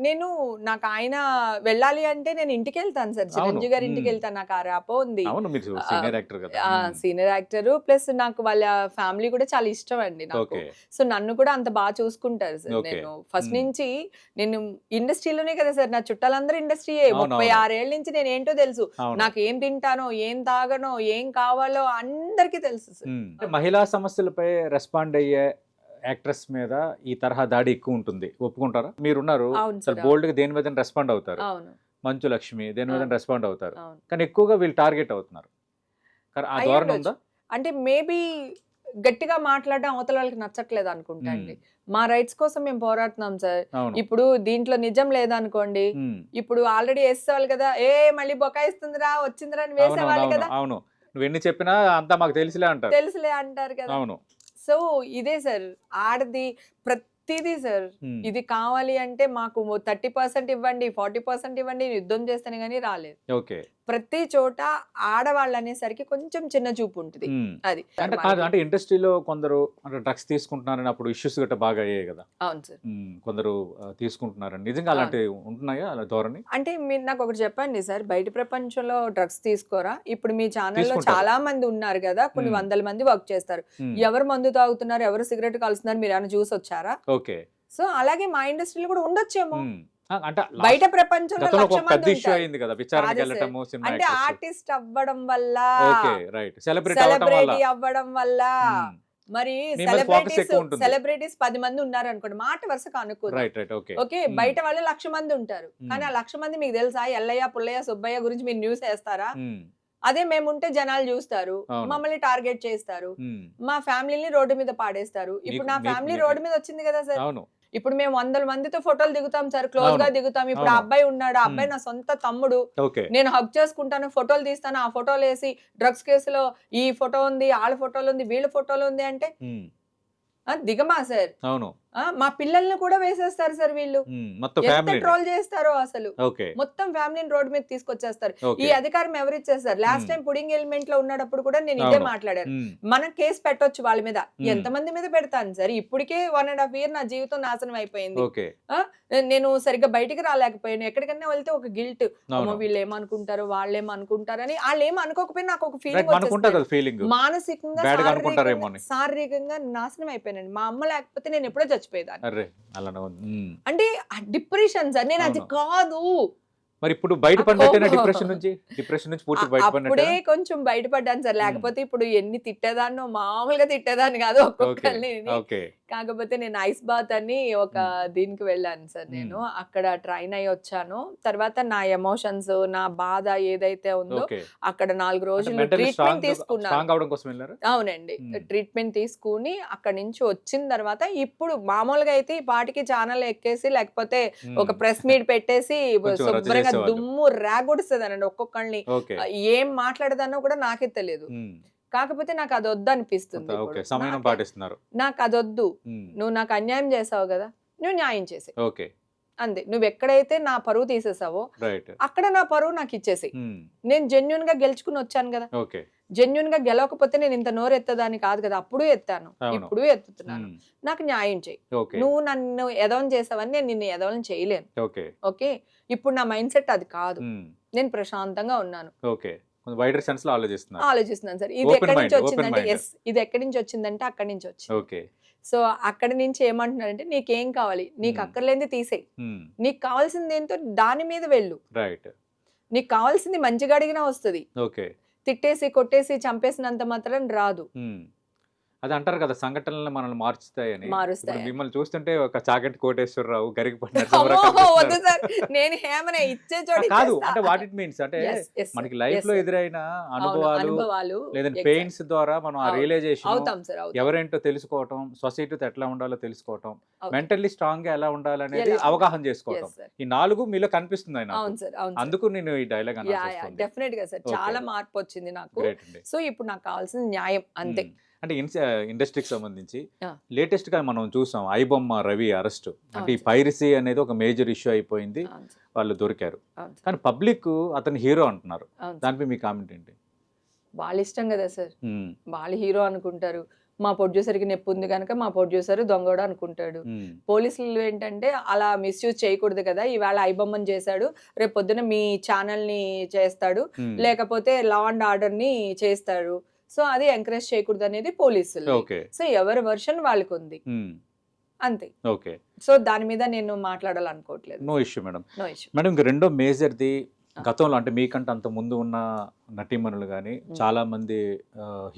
నేను నాకు ఆయన వెళ్ళాలి అంటే నేను ఇంటికెళ్తాను సార్. అవును. చిరంజీవి గారి హ్మ్. ఇంటికెళ్తాను. నాకు ఆ ర్యాపో ఉంది. అవును. మీరు ఆహ్, సీనియర్ యాక్టర్ కదా! సీనియర్ యాక్టరు ప్లస్ నాకు వాళ్ళ ఫ్యామిలీ కూడా చాలా ఇష్టం అండి నాకు. ఓకే. సో, నన్ను కూడా అంత చూసుకుంటారు సార్. ఓకే. నేను ఫస్ట్ హ్మ్. నుంచి నేను ఇండస్ట్రీలోనే కదా సార్. నా చుట్టాలందరూ ఇండస్ట్రీయే. అవునవును. 36 ఏళ్ల నుంచి నేనేంటో తెలుసు. అవును. నాకు ఏం తింటానో, ఏం తాగనో, ఏం కావాలో అందరికీ తెలుసు సార్. అంటే మహిళా సమస్యలపై రెస్పాండ్ అయ్యే యాక్ట్రెస్ మీద ఈ తరహా దాడి ఎక్కువ ఉంటుంది. ఒప్పుకుంటారా? మీరున్నారు. అవును చాలా సార్. బోల్డ్‌గా దేని మీదైనా రెస్పాండ్ అవుతారు. అవును. మంచు లక్ష్మి దేని మీదైనా అవును. రెస్పాండ్ అవుతారు. అవును. కానీ ఎక్కువగా వీళ్ళు టార్గెట్ అవుతున్నారు. కానీ ఆ ధోరణి ఉందా? అంటే మేబీ గట్టిగా మాట్లాడడం అవతల వాళ్ళకి నచ్చట్లేదు అనుకుంటా అండి. మా రైట్స్ కోసం మేము పోరాడుతున్నాం సార్. అవును. ఇప్పుడు దీంట్లో నిజం లేదనుకోండి. హ్మ్. ఇప్పుడు ఆల్రెడీ వేసేవాళ్ళు కదా! మళ్ళీ బొకాయిస్తుందిరా, వచ్చిందిరా అని వేసేవాళ్ళు అవునవును. కదా! అవును. నువ్వెన్ని చెప్పినా అంతా మాకు తెలుసులే అంటారు. తెలుసులే అంటారు కదా! అవును. సో, ఇదే సార్. ఆడది ప్రతీదీ సార్. హ్మ్. ఇది కావాలి అంటే మాకు 30% ఇవ్వండి, 40% ఇవ్వండి యుద్ధం చేస్తేనే గాని రాలేదు. ఓకే. ప్రతి చోట ఆడవాళ్ళనేసరికి కొంచెం చిన్న చూపు ఉంటది. హ్మ్. అది. అంటే కాదు. అంటే ఇండస్ట్రీలో కొందరు అంటే డ్రగ్స్ తీసుకుంటున్నారని అప్పుడు ఇష్యూస్ గట్టా బాగా అయ్యాయి కదా! అవును సార్. కొందరు తీసుకుంటున్నారని. నిజంగా అవును. అలాంటివి ఉంటున్నాయా అలా ధోరణి? అంటే మీరు నాకొకటి చెప్పండి సార్. బయట ప్రపంచంలో డ్రగ్స్ తీసుకోరా? ఇప్పుడు మీ ఛానెల్‌లో తీసుకుంటారు. చాలా మంది ఉన్నారు గదా! కొన్ని హ్మ్. వందల మంది వర్క్ చేస్తారు. హ్మ్. ఎవరు మందు తాగుతున్నారు? ఎవరు సిగరెట్ కాలుస్తున్నారు? మీరేమైనా చూసొచ్చారా? ఓకే. సో, అలాగే మా ఇండస్ట్రీలో కూడా ఉండొచ్చేమో. హ్మ్. అంటే బయట ప్రపంచంలో గతంలో ఒక 1,00,000 పెద్ద మంది ఇష్యూ ఉంటారు. అయింది కదా! కాదు విచారణకి సార్. వెళ్ళటము సినిమా అంటే యాక్టర్స్. ఆర్టిస్ట్ అవ్వడం వల్ల, ఓకే. రైట్. సెలబ్రిటీ అవ్వటం వల్ల. సెలబ్రిటీ అవ్వడం వల్ల, హ్మ్. మరి మీ మీద ఫోకస్ ఎక్కువ ఉంటుంది. సెలబ్రిటీస్ 10 మంది ఉన్నారనుకోండి. మాట వరుసకు అనుకుందాం. రైట్. ఓకే. ఓకే. బయట వాళ్ళు 1,00,000 మంది ఉంటారు. కానీ ఆ 1,00,000 మంది మీకు తెలుసా? ఎల్లయ్య, పుల్లయ్య, సుబ్బయ్య గురించి మీరు న్యూస్ ఏస్తారా? హ్మ్. అదే మేముంటే జనాలు జూస్తారు. అవును. మమ్మల్ని టార్గెట్ చేస్తారు. హ్మ్. మా ఫ్యామిలీని రోడ్డు మీద పాడేస్తారు. ఇప్పుడు నా ఫ్యామిలీ రోడ్డు మీద వచ్చింది కదా సార్. అవును. ఇప్పుడు మేము వందల మందితో ఫోటోలు దిగుతాం సార్. క్లోజ్‌గా అవును. దిగుతాం. ఇప్పుడు ఆ అవును. అబ్బాయి ఉన్నాడు. ఆ అబ్బాయి హ్మ్. నా సొంత తమ్ముడు. ఓకే. నేను హగ్ చేసుకుంటాను. ఫోటోలు తీస్తాను. ఆ ఫోటోలేసి డ్రగ్స్ కేసులో ఈ ఫోటో ఉంది, ఆళ్ళ ఫోటోలుంది, వీళ్ళ ఫోటోలుంది అంటే హ్మ్. దిగమా సార్? అవును. మా పిల్లల్ని కూడా వేసేస్తారు సార్ వీళ్ళు. మొత్తం ఎంత ఫ్యామిలీ. ట్రోల్ చేస్తారో అసలు. ఓకే. మొత్తం ఫ్యామిలీని రోడ్ మీద తీసుకొచ్చేస్తారు. ఈ ఓకే. అధికారం ఎవరిచ్చేస్తారు? లాస్ట్ టైం పుడింగ్ ఎలిమెంట్ లో ఉన్నప్పుడు కూడా నేను ఇదే అవును. మాట్లాడాను. ఉమ్. మనం కేసు పెట్టొచ్చు వాళ్ళ మీద. ఎంతమంది మీద పెడతాను సార్? ఇప్పటికే 1.5 year నా జీవితం నాశనం అయిపోయింది. ఓకే. నేను సరిగ్గా బయటికి రాలేకపోయాను. ఎక్కడికన్నా వెళ్తే ఒక గిల్ట్, అమ్మో అవును. వీళ్ళు ఏమనుకుంటారు, వాళ్ళేమనుకుంటారని. వాళ్ళు ఏమనుకోకపోయినా నాకు ఒక రైట్, ఫీలింగ్ మనకుంటది కదా ఫీలింగ్. మానసికంగా బ్యాడ్ గా అనుకుంటారేమో అని. శారీరకంగా నాశనం అయిపోయానండి. మా అమ్మ లేకపోతే నేను ఎప్పుడో చచ్చిపోయేదాన్ని. అరే అలానే ఉంది. అంటే డిప్రెషన్ సార్. నేను అది అవును. కాదు. మరి ఇప్పుడు బయటపడినట్టేనా అబ్బో. డిప్రెషన్ నుంచి పూర్తి అప్పుడే బయటపడినట్టే? కొంచెం బయటపడ్డాను సార్. లేకపోతే ఇప్పుడు ఎన్ని తిట్టేదాన్నో, మామూలుగా తిట్టేదాన్ని కాదు ఓకే. ఒక్కొక్కరిని. ఓకే. కాకపోతే నేను ఐస్ బాత్ అని ఒక దీనికి వెళ్ళాను సార్. నేను అక్కడ ట్రైన్ అయ్యి వచ్చాను. తర్వాత నా ఎమోషన్స్, నా బాధ ఏదైతే ఉందో ఓకే. అక్కడ 4 రోజులు మెంటల్లీ ట్రీట్మెంట్ తీసుకున్నాను. స్ట్రాంగ్ అవడం కోసం వెళ్ళారు. అవునండి. ట్రీట్మెంట్ తీసుకుని అక్కడి నుంచి వచ్చిన తర్వాత ఇప్పుడు మామూలుగా అయితే ఈ పాటికి ఛానల్ ఎక్కేసి లేకపోతే ఒక ప్రెస్ మీట్ పెట్టేసి కొంచెం రచ్చ శుభ్రంగా చేసేవాళ్ళు. దుమ్ము రేగొడుస్తుందనండి ఒక్కొక్కళ్ళని. ఓకే. ఏం మాట్లాడదానో కూడా నాకే తెలియదు. కాకపోతే నాకు అది వద్దు అనిపిస్తుంది. ఓకే. ఇప్పుడు సమయం పాటిస్తున్నారు. నాకు అది వద్దు. నువ్వు నాకు అన్యాయం చేసావు కదా, నువ్వు న్యాయం చేసే ఓకే. అంతే. నువ్వు ఎక్కడైతే నా పరువు తీసేసావో రైట్. అక్కడ నా పరువు నాకు ఇచ్చేసి. నేను జెన్యున్ గా గెలుచుకుని వచ్చాను కదా. ఓకే. జెన్యున్ గా గెలవకపోతే నేను ఇంత నోరు ఎత్తదాన్ని కాదు కదా. అప్పుడు ఎత్తాను, అవును. ఇప్పుడు ఎత్తుతున్నాను. నాకు న్యాయం చేయి. ఓకే. నువ్వు నన్ను ఎదవం చేసావని నేను నిన్ను ఎదవం చేయలేను. ఓకే. ఓకే. ఇప్పుడు నా మైండ్ సెట్ అది కాదు. నేను ప్రశాంతంగా ఉన్నాను. ఓకే. కొంచెం వైడర్ సెన్స్ లో ఆలోచిస్తున్నారు. ఆలోచిస్తున్నాను సార్. ఇది Open ఎక్కడి mind, నుంచి open వచ్చిందంటే mind. ఇది ఎక్కడి నుంచి వచ్చిందంటే అక్కడి నుంచి వచ్చింది. ఓకే. సో అక్కడి నుంచి ఏమంటున్నారంటే నీకేం కావాలి, నీకు అక్కర్లేనిది తీసేయి, నీకు కావాల్సింది ఏంటో దాని మీద వెళ్ళు. రైట్. నీకు కావాల్సింది మంచిగా అడిగినా వస్తుంది. ఓకే. తిట్టేసి కొట్టేసి చంపేసినంత మాత్రం రాదు. అది అంటారు కదా, సంఘటనలు మనల్ని మార్చుతాయని. మారుస్తాయి. ఇప్పుడు మిమ్మల్ని చూస్తుంటే ఒక చాగంటి కోటేశ్వరరావు గరిగి అమ్మో, వద్దు సార్. నేను హేమనే ఇచ్చే చోట కాదు ఇచ్చేస్తా. అంటే వాట్ ఇట్ మీన్స్ అంటే Yes, yes, sir. మనకి లైఫ్ Yes, లో sir. ఎదురైన అవును, అనుభవాలు లేదంటే exact. పెయిన్స్ ద్వారా మనం ఆ అవును. రియలైజేషన్ అవుతాం సార్, అవుతాం. ఎవరేంటో తెలుసుకోవటం, సొసైటీతో ఎట్లా ఉండాలో తెలుసుకోవటం, అవుతాం. మెంటల్లీ స్ట్రాంగ్ గా ఎలా ఉండాలనేది ఎలా అవగాహన చేసుకోవటం. Yes, sir. ఈ 4 మీలో కనిపిస్తుంది ఆయన. అవును సార్, అవును సార్. అందుకు నేను ఈ డైలాగ్ అనాల్సి డెఫినెట్ గా సార్. Okay. చాలా మార్పు వచ్చింది నాకు. గ్రేట్ అండి. సో ఇప్పుడు నాకు కావాల్సిన న్యాయం అంతే. అంటే ఇండస్ట్రీకి సంబంధించి Yeah. లేటెస్ట్ గా మనం చూసాం ఐబొమ్మ రవి అరెస్ట్. అంటే ఈ అవును. పైరసీ అనేది ఒక మేజర్ ఇష్యూ అయిపోయింది, అవును సార్, వాళ్ళు దొరికారు. అవును సార్, కానీ పబ్లిక్ అతని హీరో అంటున్నారు. అవును సార్. దానిపై మీ కామెంట్ ఏంటి? వాళ్ళ ఇష్టం కదా సార్. మ్మ్. వాళ్ళు హీరో అనుకుంటారు. మా ప్రొడ్యూసర్కి నొప్పి ఉంది కనుక మా ప్రొడ్యూసర్ దొంగోడు అనుకుంటాడు. మ్మ్. పోలీసులు ఏంటంటే అలా మిస్యూజ్ చేయకూడదు కదా. ఇవాళ ఐబొమ్మని చేశాడు, రేపు పొద్దున మీ ఛానల్ని చేస్తాడు, మ్మ్. లేకపోతే లా అండ్ ఆర్డర్ని చేస్తాడు. సో అది ఎంకరేజ్ చేయకూడదు అనేది పోలీసులు. ఓకే. సో ఎవరి వర్షన్ వాళ్ళకి ఉంది మ్మ్. అంతే. ఓకే. సో దాని మీద నేను మాట్లాడాలనుకోవట్లేదు. No issue madam. No issue. Madam ఇంక రెండో మేజర్ది, గతంలో అంటే మీకంటే అంత ముందు ఉన్న నటీమణులు కానీ చాలా మంది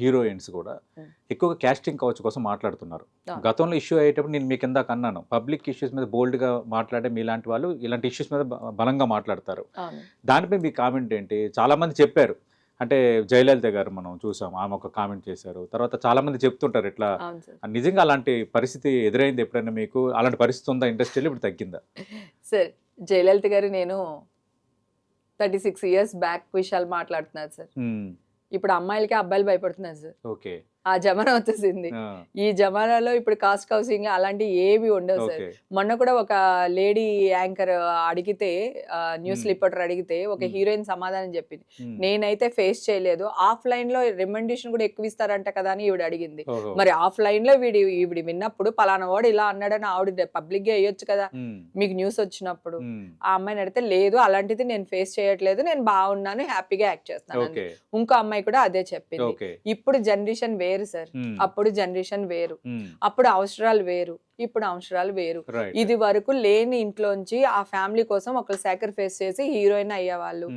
హీరోయిన్స్ కూడా ఎక్కువగా కాస్టింగ్ కౌచ్ కోసం మాట్లాడుతున్నారు. గతంలో ఇష్యూ అయ్యేటప్పుడు నేను మీకు ఇందాక అన్నాను, పబ్లిక్ ఇష్యూస్ మీద బోల్డ్ గా మాట్లాడే మీలాంటి వాళ్ళు ఇలాంటి ఇష్యూస్ మీద బలంగా మాట్లాడతారు. దానిపై మీ కామెంట్ ఏంటి? చాలా మంది చెప్పారు, అంటే జయలలిత గారు మనం చూసాం, ఆమె ఒక కామెంట్ చేశారు. తర్వాత చాలా మంది చెప్తుంటారు ఇట్లా. నిజంగా అలాంటి పరిస్థితి ఎదురైంది ఎప్పుడైనా మీకు? అలాంటి పరిస్థితి ఉందా ఇండస్ట్రీలో? ఇప్పుడు తగ్గిందా? సార్ జయలలిత గారు నేను 36 years బ్యాక్ విషయాలు మాట్లాడుతున్నారు సార్. ఇప్పుడు అమ్మాయిలకి అబ్బాయిలు భయపడుతున్నారు సార్. ఓకే. ఆ జమానా వచ్చేసింది. ఈ జమానాలో ఇప్పుడు కాస్ట్ కౌన్సిలింగ్ అలాంటి ఏవి ఉండవు సార్. మొన్న కూడా ఒక లేడీ యాంకర్ అడిగితే, న్యూస్ రిపోర్టర్ అడిగితే ఒక హీరోయిన్ సమాధానం చెప్పింది, నేనైతే ఫేస్ చేయలేదు, ఆఫ్లైన్ లో రిమండేషన్ కూడా ఎక్కువ ఇస్తారంట కదా అని ఈవిడ అడిగింది. మరి ఆఫ్లైన్ లో ఈవిడ విన్నప్పుడు పలానా వాడు ఇలా అన్నాడని ఆవిడ పబ్లిక్ గా వేయొచ్చు కదా మీకు న్యూస్ వచ్చినప్పుడు. ఆ అమ్మాయిని అడిగితే లేదు అలాంటిది నేను ఫేస్ చేయట్లేదు, నేను బాగున్నాను, హ్యాపీగా యాక్ట్ చేస్తాను. ఇంకో అమ్మాయి కూడా అదే చెప్పింది. ఇప్పుడు జనరేషన్ వేరు సార్. అప్పుడు జనరేషన్ వేరు, అప్పుడు అవసరాలు వేరు, ఇప్పుడు అవసరాలు వేరు. ఇది వరకు లేని ఇంట్లోంచి ఆ ఫ్యామిలీ కోసం ఒకరు సాక్రిఫైస్ చేసి హీరోయిన్ అయ్యేవాళ్ళు.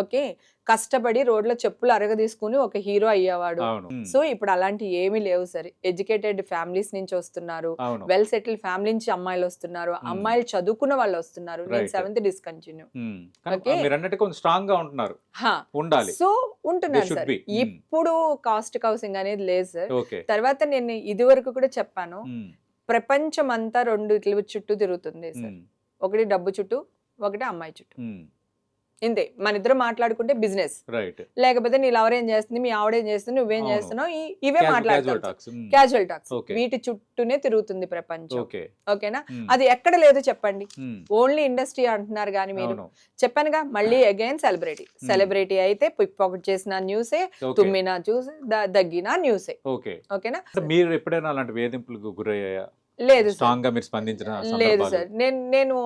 ఓకే, కష్టపడి రోడ్లో చెప్పులు అరగ తీసుకుని ఒక హీరో అయ్యేవాడు. సో ఇప్పుడు అలాంటి ఏమీ లేవు సార్. ఎడ్యుకేటెడ్ ఫ్యామిలీస్ నుంచి వస్తున్నారు, వెల్ సెటిల్ ఫ్యామిలీ నుంచి అమ్మాయిలు వస్తున్నారు, అమ్మాయిలు చదువుకున్న వాళ్ళు వస్తున్నారు. నేను 7th డిస్కంటిన్యూ. సో ఉంటున్నాను సార్. ఇప్పుడు కాస్ట్ కౌన్సిలింగ్ అనేది లేదు సార్. తర్వాత నేను ఇది వరకు కూడా చెప్పాను, ప్రపంచం అంతా 2 చుట్టూ తిరుగుతుంది సార్. ఒకటి డబ్బు చుట్టూ, ఒకటి అమ్మాయి చుట్టూ. ఇంతే మన ఇద్దరు మాట్లాడుకుంటే బిజినెస్, రైట్. లేకపోతే నీ లవర్ ఏం చేస్తుంది, మీ ఆవిడ ఏం చేస్తుంది, నువ్వేం అవును. చేస్తున్నావు, ఇవే క్యాజువల్ మాట్లాడతాం. టాక్స్. Casual talks okay. వీటి చుట్టూనే తిరుగుతుంది ప్రపంచం. ఓకే. ఓకేనా? అది ఎక్కడ లేదు చెప్పండి. మ్మ్. ఓన్లీ ఇండస్ట్రీ అంటున్నారు కానీ మీరు, అవును. చెప్పానుగా మళ్ళీ అగైన్ సెలబ్రిటీ అయితే పిక్ పాకెట్ చేసిన న్యూసే, ఓకే. తుమ్మిన చూసే, దగ్గిన న్యూసే. ఓకే. ఓకేనా? అంటే మీరు ఎప్పుడైనా అలాంటి వేధింపులకు గురయ్యాయా? లేదు సార్, స్ట్రాంగ్ గా మీరు స్పందించిన లేదు సందర్భాలు? సార్. నేను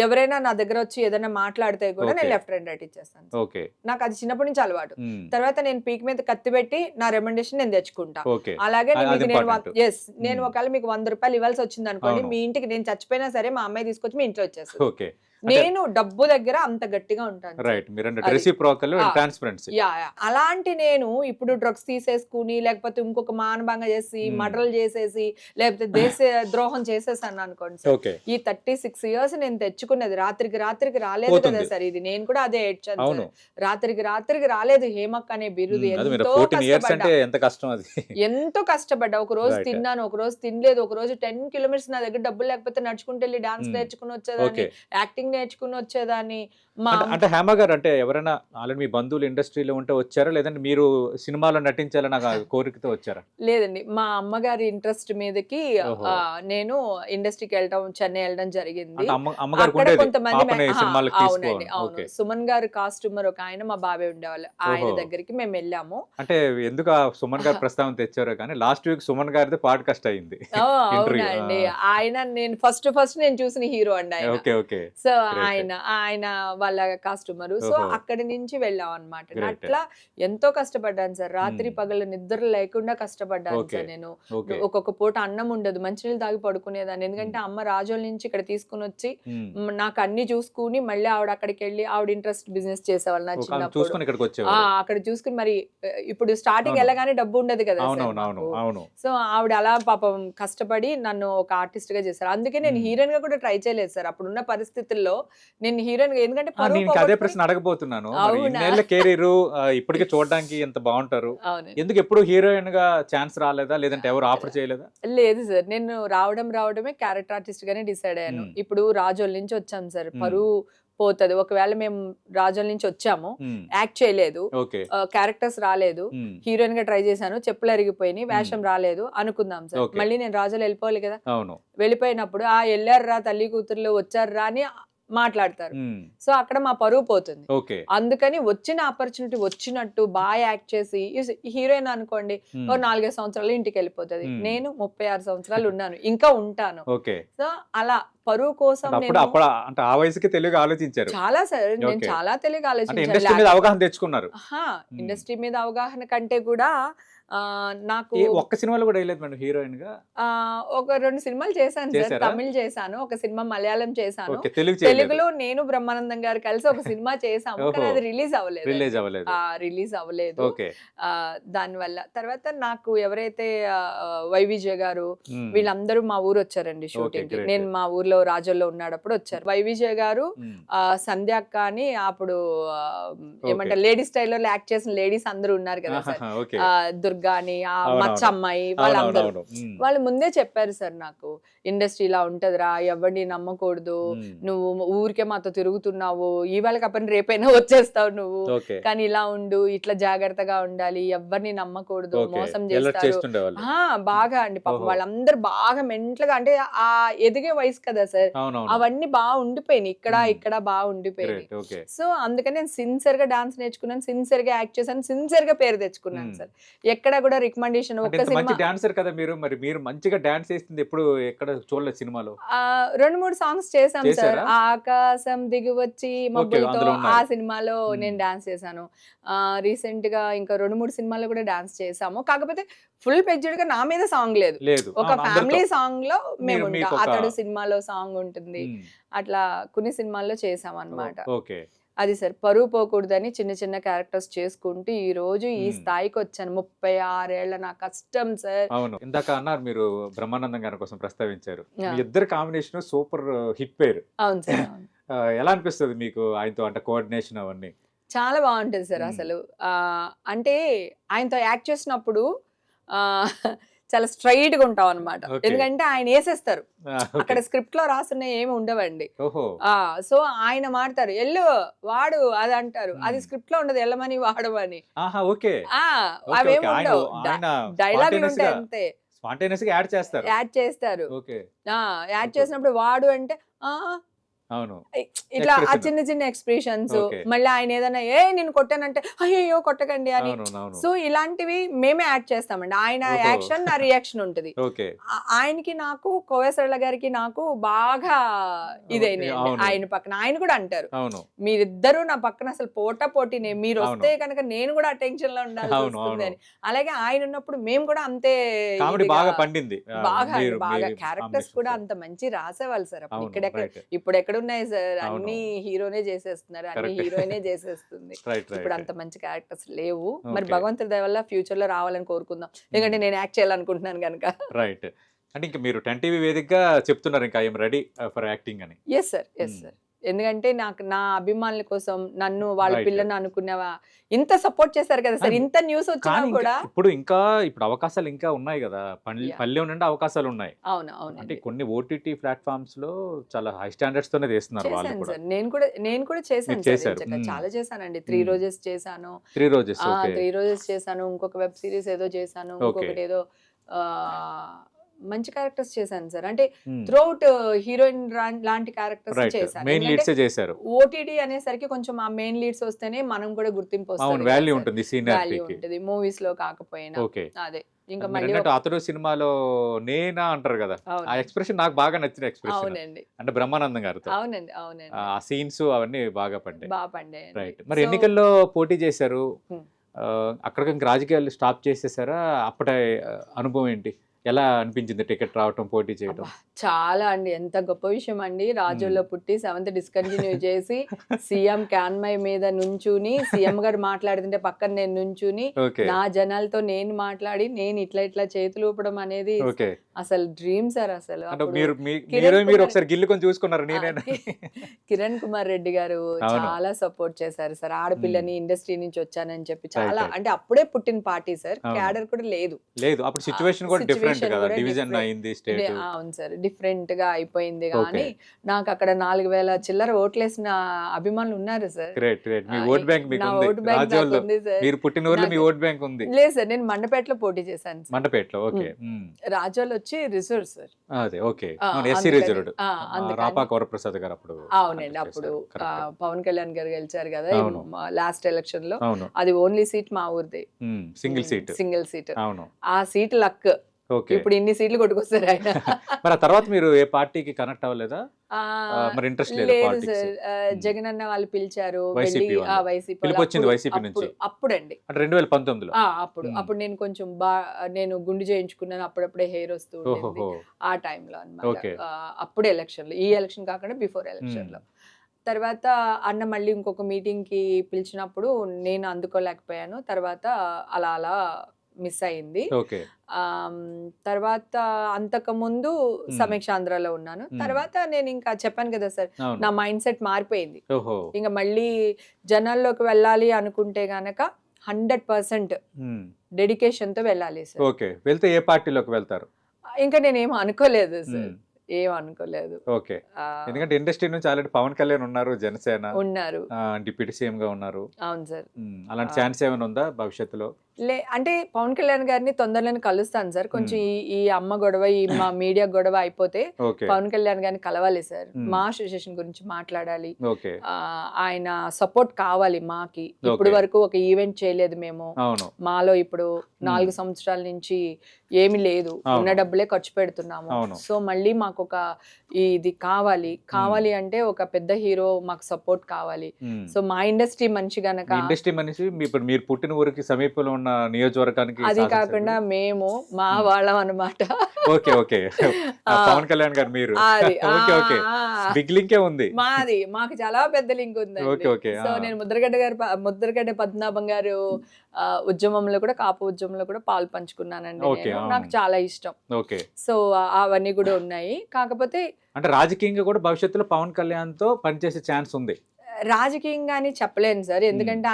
ఎవరైనా నా దగ్గర వచ్చి ఏదైనా మాట్లాడితే కూడా నేను ఓకే. లెఫ్ట్ అండ్ రైట్ ఇచ్చేస్తాను సార్. ఓకే. నాకు అది చిన్నప్పటి నుంచి అలవాటు. మ్మ్. తర్వాత నేను పీక్ మీద కత్తి పెట్టి నా రెమండేషన్ నేను తెచ్చుకుంటా. ఓకే. అలాగే అది మీకు నేను important. నేను మ్మ్. ఒకవేళ మీకు 100 రూపాయలు ఇవ్వాల్సి వచ్చింది అనుకోండి, అవును. మీ ఇంటికి నేను చచ్చిపోయినా సరే మా అమ్మాయి తీసుకొచ్చి మీ ఇంట్లో వచ్చేస్తుంది. ఓకే. నేను డబ్బు దగ్గర అంత గట్టిగా ఉంటాను సార్. రైట్. మీరు అది. రెసిప్రోకల్ ఆ. ట్రాన్స్పరెన్సీ. Yeah yeah. అలాంటి నేను ఇప్పుడు డ్రగ్స్ తీసేసుకుని, లేకపోతే ఇంకొక మానభంగ చేసి, మర్డర్లు చేసేసి, లేకపోతే దేశ ద్రోహం చేసేసాను అనుకోండి సార్. ఓకే. ఈ 36 ఇయర్స్ నేను తెచ్చుకున్నది రాత్రికి రాలేదు కదా పోతుంది. సార్. ఇది నేను కూడా అదే ఏడ్చాను అవును. సార్. రాత్రికి రాలేదు హేమక్ అనే బిరుదు. అది మీరు ఎంతో 14 ఇయర్స్ కష్టపడ్డా, అంటే ఎంత కష్టం అది. ఎంతో కష్టపడ్డా. ఒక రోజు Right. తిన్నాను, ఒక రోజు తినలేదు, ఒక రోజు 10 కిలోమీటర్స్ నా దగ్గర డబ్బులు లేకపోతే నడుచుకుంటూ వెళ్ళి డాన్స్ నేర్చుకుని వచ్చేదాన్ని, ఓకే. యాక్టింగ్ నేర్చుకుని వచ్చేదాన్ని. మా అంటే హేమ గారు, అంటే ఎవరైనా ఆల్రెడీ మీ బంధువులు ఇండస్ట్రీలో ఉంటే వచ్చారా, లేదంటే మీరు సినిమాలో నటించాలని ఆ కోరికతో వచ్చారా? లేదండి, మా అమ్మగారి ఇంట్రెస్ట్ మీదకి ఓహో. నేను ఇండస్ట్రీకి చెన్నై వెళ్ళడం జరిగింది. అంటే అమ్మగారికి అక్కడ ఉండేది కొంతమంది పాపని సినిమాలకు అవునండి, తీసుకోవాలి. అవును. ఓకే. సుమన్ గారు కాస్ట్యూమర్ ఒక ఆయన మా బాబాయ్ ఉండేవాళ్ళు, ఆయన ఓహో. దగ్గరికి మేము వెళ్ళాము. అంటే ఎందుకు ఆ సుమన్ గారు ప్రస్తావన తెచ్చారో కానీ లాస్ట్ వీక్ సుమన్ గారిది పాడ్కాస్ట్ అయింది. ఇంటర్వ్యూ. అవునండి, ఆయన నేను ఫస్ట్ నేను చూసిన హీరో అండి ఆయన. ఓకే. ఓకే. So Great. ఆయన వాళ్ళ కాస్ట్యూమర్. సో ఓహో. అక్కడి నుంచి వెళ్ళాం అనమాట. Great. అట్లా ఎంతో కష్టపడ్డాను సార్. రాత్రి పగలు నిద్ర లేకుండా కష్టపడ్డాను ఓకే. సార్ నేను. ఓకే. ఒక్కొక్క పూట అన్నం ఉండదు, మంచినీళ్ళు తాగి పడుకునేదాన్ని. ఎందుకంటే అమ్మ రాజోల నుంచి ఇక్కడ తీసుకుని వచ్చి నాకు అన్ని చూసుకుని మళ్ళీ ఆవిడ అక్కడికి వెళ్ళి ఆవిడ ఇంట్రెస్ట్ బిజినెస్ చేసేవాళ్ళు నా చిన్నప్పుడు. చూసుకొని ఇక్కడికి వచ్చేవారు. అక్కడ చూసుకుని మరి ఇప్పుడు స్టార్టింగ్ అవును. వెళ్ళగానే డబ్బు ఉండదు కదా అవును. సార్ అవును. అవును. మాకు. అవును. సో ఆవిడ అలా పాపం కష్టపడి నన్ను ఒక ఆర్టిస్ట్ గా చేశారు. అందుకే నేను హీరోయిన్ గా కూడా ట్రై చేయలేదు సార్ అప్పుడున్న పరిస్థితుల్లో. నేను హీరోయిన్ గా, ఎందుకంటే పరువు నేను అదే పోగొట్టుకుని- ప్రశ్న అడగబోతున్నాను. మరి అవునా? ఇన్నేళ్ల కెరీర్ ఇప్పటికే చూడడానికి ఎంత బాగుంటారు, అవును. ఎందుకు ఎప్పుడు హీరోయిన్ గా ఛాన్స్ రాలేదా, లేదంటే ఎవరు ఆఫర్ చేయలేదా? లేదు సార్, నేను రావడమే క్యారెక్టర్ ఆర్టిస్ట్ గానే డిసైడ్ అయ్యాను. ఇప్పుడు రాజోల్ నుంచి వచ్చాం సార్, పరువు పోతుంది. ఒకవేళ మేము రాజోల్ నుంచి వచ్చాము, యాక్ట్ చేయలేదు, ఓకే. క్యారెక్టర్స్ రాలేదు, హీరోయిన్ గా ట్రై చేశాను, చెప్పులు అరిగిపోయినాయి, వేషం రాలేదు అనుకుందాం సార్. Okay. మళ్ళీ నేను రాజోల్ వెళ్ళిపోవాలి కదా. అవును. వెళ్ళిపోయినప్పుడు వెళ్ళారా తల్లి కూతుర్లు వచ్చారా అని మాట్లాడతారు. సో అక్కడ మా పరువు పోతుంది. ఓకే. అందుకని వచ్చిన ఆపర్చునిటీ వచ్చినట్టు బాగా యాక్ట్ చేసి, హీరోయిన్ అనుకోండి ఓ 4-5 సంవత్సరాలు ఇంటికి వెళ్ళిపోతుంది. నేను 36 సంవత్సరాలు ఉన్నాను, ఇంకా ఉంటాను. ఓకే. సో అలా పరువు కోసం అప్పుడు నేను అప్పుడు అంటే ఆ వయసుకి తెలివిగా ఆలోచించారు. చాలా సార్, నేను Okay. చాలా తెలివిగా అంటే ఇండస్ట్రీ మీద అవగాహన తెచ్చుకున్నారు. ఇండస్ట్రీ మీద అవగాహన కంటే కూడా నాకు ఒక్క సినిమాలో కూడా వేయలేదు మేడం హీరోయిన్ గా? ఒక 2 సినిమాలు చేశాను సార్. చేశారా? తమిళ్ చేశాను, ఒక సినిమా మలయాళం చేశాను, ఓకే. తెలుగులో తెలుగులో నేను బ్రహ్మానందం గారు కలిసి ఒక సినిమా చేసాము. కానీ అది రిలీజ్ అవ్వలేదు. రిలీజ్ అవ్వలేదు. ఓకే. దానివల్ల తర్వాత నాకు ఎవరైతే వైవిజయ్ గారు వీళ్ళందరూ మా ఊరు వచ్చారండి షూటింగ్. great. నేను మా ఊర్లో రాజోల్లో ఉన్నాడప్పుడు వచ్చారు. వైవిజయ్ గారు, సంధ్య అక్క అని అప్పుడు ఏమంటారు లేడీస్ స్టైల్లో యాక్ట్ చేసిన లేడీస్ అందరూ ఉన్నారు కదా సార్, ఓకే. దుర్గా అని, అవునవును. మచ్చమ్మాయి, వాళ్ళందరూ అవునవును. వాళ్ళు ముందే చెప్పారు సార్ నాకు, ఇండస్ట్రీ ఇలా ఉంటదిరా, ఎవరిని నమ్మకూడదు, నువ్వు ఊరికే మాతో తిరుగుతున్నావు, ఇవాళ కప్పని రేపైనా వచ్చేస్తావు నువ్వు, ఓకే. కానీ ఇలా ఉండు, ఇట్లా జాగ్రత్తగా ఉండాలి, ఎవరిని నమ్మకూడదు, ఓకే. మోసం Alert చేస్తారు. చేస్తుండేవాళ్ళు. బాగా అండి పాపం ఓహో. వాళ్ళందరూ బాగా మెంటల్ గా, అంటే ఆ ఎదిగే వయసు కదా సార్, అవునవును. అవన్నీ బాగా ఉండిపోయినాయి, ఇక్కడ బాగా ఉండిపోయినాయి. Great. ఓకే. సో అందుకని నేను సిన్సియర్ గా డాన్స్ నేర్చుకున్నాను, సిన్సియర్ గా యాక్ట్ చేశాను, సిన్సియర్ గా పేరు తెచ్చుకున్నాను సార్. ఎక్కడ కూడా రికమెండేషన్ అంటే ఒక్క ఇంత మంచి సినిమా డాన్సర్ కదా మీరు, మరి మీరు మంచిగా డాన్స్ చేస్తుంది ఎప్పుడు ఎక్కడ చూడలేదు సినిమాలో? 2-3 సాంగ్స్ చేశాం సార్. చేశారా? ఆకాశం దిగి వచ్చి మబ్బులతో అందులో ఉన్నారు. ఆ సినిమాలో నేను డాన్స్ చేశాను. రీసెంట్ గా ఇంకా 2-3 సినిమాల్లో కూడా డాన్స్ చేసాము. కాకపోతే ఫుల్ పెజ్డ్ గా నా మీద సాంగ్ లేదు, లేదు. ఒక ఫ్యామిలీ సాంగ్ లో మేము మీకు ఉంటాం. ఒక- అతడు సినిమాలో సాంగ్ ఉంటుంది, అట్లా కొన్ని సినిమాల్లో చేసాం అన్నమాట. ఓకే. అది సార్, పరువు పోకూడదని చిన్న చిన్న క్యారెక్టర్స్ చేసుకుంటూ ఈ రోజు ఈ స్థాయికి వచ్చాను. 36 ఏళ్ల నా కష్టం సార్. అవును. ఇందాక అన్నారు మీరు బ్రహ్మానందం గారి కోసం ప్రస్తావించారు. మీ ఇద్దరు కాంబినేషన్ సూపర్ హిట్ పేరు. అవును సార్, అవును. ఎలా అనిపిస్తుంది మీకు ఆయనతో, అంటే కోఆర్డినేషన్ అవన్నీ? చాలా బాగుంటుంది సార్ అసలు. అంటే ఆయనతో యాక్ట్ చేసినప్పుడు చాలా స్ట్రైట్ గా ఉంటాం అనమాట. Okay. ఎందుకంటే ఆయన వేసేస్తారు, ఓకే. అక్కడ స్క్రిప్ట్ లో రాసున్న ఏమి ఉండవండి. ఓహో. సో ఆయన మాడతారు, ఎల్లు వాడు అది అంటారు, అది స్క్రిప్ట్ లో ఉండదు, ఎల్లమని వాడమని. ఆహా, ఓకే. ఓకే, అవేమి ఓకే. ఆయన ఉండవు, ఆయన డైలాగులు spontaneous ఉంటాయి గా అంతే. స్పాంటేనియస్ గా యాడ్ చేస్తారు. యాడ్ చేస్తారు. ఓకే. యాడ్ చేసినప్పుడు వాడు అంటే అవును. ఇట్లా ఆ Expression. చిన్న చిన్న ఎక్స్ప్రెషన్స్. Okay. మళ్ళీ ఆయన ఏదైనా నేను కొట్టానంటే అయ్యో కొట్టకండి అని. అవును. సో ఇలాంటివి మేమే యాడ్ చేస్తామండి. ఆయన ఓహో. యాక్షన్ నా రియాక్షన్ ఉంటది. ఓకే. ఆయనకి నాకు కోవేశ్వరల గారికి నాకు బాగా ఇదైనా అవును. ఆయన పక్కన ఆయన కూడా అంటారు, అవును. మీరిద్దరూ నా పక్కన అసలు పోటీనే, మీరు అవును. వస్తే కనుక నేను కూడా టెన్షన్ లో ఉండాల్సి అవును, వస్తుంది అవును. అని. అలాగే ఆయన ఉన్నప్పుడు మేము కూడా అంతే కామెడీ ఇదిగా, బాగా పండింది. బాగా మీరు బాగా మీ క్యారెక్టర్స్ కూడా combinations. అంత మంచి రాసేవాళ్ళు సార్. అప్పుడు అవును, ఇక్కడెక్కడ right. ఇప్పుడు ఎక్కడ ఉన్నాయి సార్, అవును. అన్ని హీరోనే చేసేస్తున్నారు, అన్ని Correct. హీరోయినే చేసేస్తుంది. Right. ఇప్పుడు అంత మంచి క్యారెక్టర్స్ లేవు. మరి Okay. భగవంతుడి దయ వల్ల ఫ్యూచర్ లో రావాలని కోరుకుందాం, ఎందుకంటే నేను యాక్ట్ చేయాలనుకుంటున్నాను కనుక. రైట్. అంటే ఇంకా మీరు 10 టీవీ వేదికగా చెప్తున్నారు ఇంకా ఐఎమ్ రెడీ ఫర్ యాక్టింగ్ అని. Yes sir. ఎందుకంటే నాకు నా అభిమానుల కోసం, నన్ను వాళ్ళ Right. పిల్లని అనుకునేవా ఇంత సపోర్ట్ చేశారు కదా సార్. ఇంత న్యూస్ వచ్చినా కానీ కూడా ఇప్పుడు అవకాశాలు ఇంకా ఉన్నాయి కదా, Yeah. పల్లె నుండి అవకాశాలు ఉన్నాయి. అవును అంటే అవునండి. కొన్ని ఓటీటీ ప్లాట్ఫామ్స్ లో చాలా హై స్టాండర్డ్స్ తోనే తీస్తున్నారు వాళ్ళు చేశాను కూడా. సార్, నేను కూడా చేశాను మీరు సార్. చేశారు. ఇంచక్క మ్మ్. చాలా చేశానండి. 3 మ్మ్. రోజెస్ చేశాను. 3 రోజెస్. ఓకే. 3 రోజెస్ చేశాను. ఇంకొక వెబ్ సిరీస్ ఏదో చేశాను. Okay. ఇంకొకటి ఏదో ఆ, మంచి క్యారెక్టర్స్ చేశాను సార్. అంటే మ్మ్. త్రూఅవుట్ హీరోయిన్ లాంటి క్యారెక్టర్స్ రైట్. చేశాను. మెయిన్ లీడ్స్ చేశారు. ఓటీటీ అనేసరికి కొంచెం ఆ మెయిన్ లీడ్స్ వస్తేనే మనం కూడా గుర్తింపు అవును, వస్తుంది, వాల్యూ ఉంటుంది వాల్యూ సీనియారిటీకి. ఉంటుంది. మూవీస్ లో కాకపోయినా ఓకే. అదే ఇంకా మీరు మళ్ళీ అన్నట్టు అతడు సినిమాలో నేనా అంటారు కదా, ఆ అవును ఎక్స్ప్రెషన్ నాకు బాగా నచ్చిన ఎక్స్ప్రెషన్. అవునండి అంటే బ్రహ్మానందం గారితో అవునండి ఆ సీన్స్ అవన్నీ బాగా పడ్డాయి. బాగా పండాయండి. రైట్. మరి So, ఎన్నికల్లో పోటీ చేశారు, Hmm. అక్కడికి ఇంక రాజకీయాలు స్టాప్ చేసేసారా? అప్పటి అనుభవం ఏంటి, ఎలా అనిపించింది టికెట్ రావటం, పోటీ చేయటం? అబ్బా, చాలా అండి, ఎంత గొప్ప విషయం అండి. రాజుల్లో పుట్టి 7th డిస్కంటిన్యూ చేసి సీఎం క్యాన్మై మీద నుంచుని, సీఎం గారు మాట్లాడుతుంటే పక్కన నేను నుంచుని, ఓకే. నా జనాలతో నేను మాట్లాడి, నేను ఇట్లా చేతులు ఊపడం అనేది ఓకే. అసలు డ్రీమ్ సార్. అసలు అంటే అప్పుడు మీరు కిరణ్ మీరు కుమార్ ఒకసారి గిల్లుకొని చూసుకున్నారు ఆ, నేనేనా? కిరణ్ కుమార్ రెడ్డి గారు అవును. చాలా సపోర్ట్ చేశారు సార్. ఆడపిల్లని ఇండస్ట్రీ నుంచి వచ్చానని చెప్పి చాలా, right. అంటే అప్పుడే పుట్టిన పార్టీ సార్, అవును. క్యాడర్ కూడా లేదు. లేదు, అప్పుడు సిచ్యువేషన్ కూడా డిఫరెంట్ situation కదా, కూడా డివిజన్ different. అయింది స్టేట్. అవును సార్, డిఫరెంట్ గా అయిపోయింది. కానీ Okay. నాకు అక్కడ 4000 చిల్లర ఓట్లేసిన అభిమానులు ఉన్నారు సార్. గ్రేట్. మీ ఓట్ బ్యాంక్ మీకు నా ఉంది ఓట్ బ్యాంక్ నాకు రాజోల్లో. ఉంది సార్. మీరు పుట్టిన ఊర్లో మీ నాకు- ఓట్ బ్యాంక్ ఉంది. లేదు సార్, నేను మండపేటలో పోటీ చేశాను సార్. మండపేటలో. ఓకే. రాజోలు వచ్చి రిజర్వ్ సార్. అదే. ఓకే. ఆ, ఎస్సీ అందుకని- రిజర్వ్డ్. అందుకని- రాపాక వరప్రసాద్ గారు అప్పుడు అవునండి, contest అప్పుడు చేశారు. Correct. పవన్ కళ్యాణ్ గారు గెలిచారు కదా అవును. లాస్ట్ ఎలక్షన్ లో. అవును. అది ఓన్లీ సీట్ మా ఊరిది, సింగిల్ సీట్. Single seat. అవును. ఆ సీట్ లక్. ఓకే. ఇప్పుడు ఇన్ని సీట్లు కొట్టుకొస్తారు ఆయన. మరి ఆ తర్వాత మీరు ఏ పార్టీకి కనెక్ట్ అవ్వలేదా? ఆ, మరి ఇంట్రెస్ట్ లేదు లేదు పాలిటిక్స్? సార్. జగన్ అన్న వాళ్ళు పిలిచారు, వైసీపీ వెళ్ళి వాళ్ళు. వైసీపీ పిలుపు వచ్చింది వైసీపీ నుంచి. అప్పుడండి. అంటే 2019లో. అప్పుడు నేను కొంచెం నేను గుండు చేయించుకున్నాను, అప్పుడప్పుడే హెయిర్ వస్తూ ఉండేది ఓహో. ఆ టైంలో అనమాట. Okay. అప్పుడే ఎలక్షన్ లో, ఈ ఎలక్షన్ కాకుండా బిఫోర్ ఎలక్షన్ లో. తర్వాత అన్న మళ్ళీ ఇంకొక మీటింగ్ కి పిలిచినప్పుడు నేను అందుకోలేకపోయాను. తర్వాత అలా మిస్ అయింది. ఓకే. తర్వాత అంతకు ముందు సమీక్షాంధ్రలో ఉన్నాను. తర్వాత నేను ఇంకా చెప్పాను కదా సార్, అవును. నా మైండ్ సెట్ మారిపోయింది. ఓహో. ఇంకా మళ్ళీ జనాల్లోకి వెళ్ళాలి అనుకుంటే గనక 100% డెడికేషన్ తో వెళ్ళాలి సార్. ఓకే. వెళ్తే ఏ పార్టీలోకి వెళ్తారు? ఇంకా నేనేం అనుకోలేదు సార్, ఏం అనుకోలేదు. ఓకే. ఎందుకంటే ఇండస్ట్రీ నుంచి ఆల్రెడీ పవన్ కళ్యాణ్ ఉన్నారు, జనసేన ఉన్నారు. డిప్యూటీ సీఎం గా ఉన్నారు. అవును సార్. అలాంటి ఛాన్స్ ఏమైనా ఉందా భవిష్యత్తులో? అంటే పవన్ కళ్యాణ్ గారిని తొందరలోనే కలుస్తాను సార్. కొంచెం ఈ అమ్మ గొడవ, ఈ మా మీడియా గొడవ అయిపోతే ఓకే. పవన్ కళ్యాణ్ గారిని కలవాలి సార్. మా అసోసియేషన్ గురించి మాట్లాడాలి. ఓకే. ఆయన సపోర్ట్ కావాలి మాకి. ఇప్పుడు వరకు ఒక ఈవెంట్ చేయలేదు మేము. అవును. మాలో ఇప్పుడు 4 సంవత్సరాల నుంచి ఏమి లేదు, ఉన్న డబ్బులే ఖర్చు పెడుతున్నాము. సో మళ్ళీ మాకు ఒక ఇది కావాలి అంటే ఒక పెద్ద హీరో మాకు సపోర్ట్ కావాలి. సో మా ఇండస్ట్రీ మంచి గనక, ఇండస్ట్రీ మనిషి ఇప్పుడు మీరు పుట్టిన ఊరికి సమీపంలో ఉన్న నియోజకవర్గానికి అది కాకుండా మేము మా వాళ్ళం అన్నమాట. ఓకే. ఓకే. పవన్ కళ్యాణ్ గారు మీరు. ఓకే. ఓకే. బిగ్ లింకే ఉంది. మాకు చాలా పెద్ద లింక్ ఉంది. ఓకే. ఓకే. సో నేను ముద్రగడ్డ పద్మనాభం గారు ఉద్యమంలో కూడా, కాపు ఉద్యమంలో కూడా పాలు పంచుకున్నానండి. నాకు చాలా ఇష్టం. ఓకే. సో అవన్నీ కూడా ఉన్నాయి. కాకపోతే అంటే రాజకీయంగా కూడా భవిష్యత్తులో పవన్ కళ్యాణ్ తో పనిచేసే ఛాన్స్ ఉంది. రాజకీయంగా అని చెప్పలేను సార్. ఎందుకంటే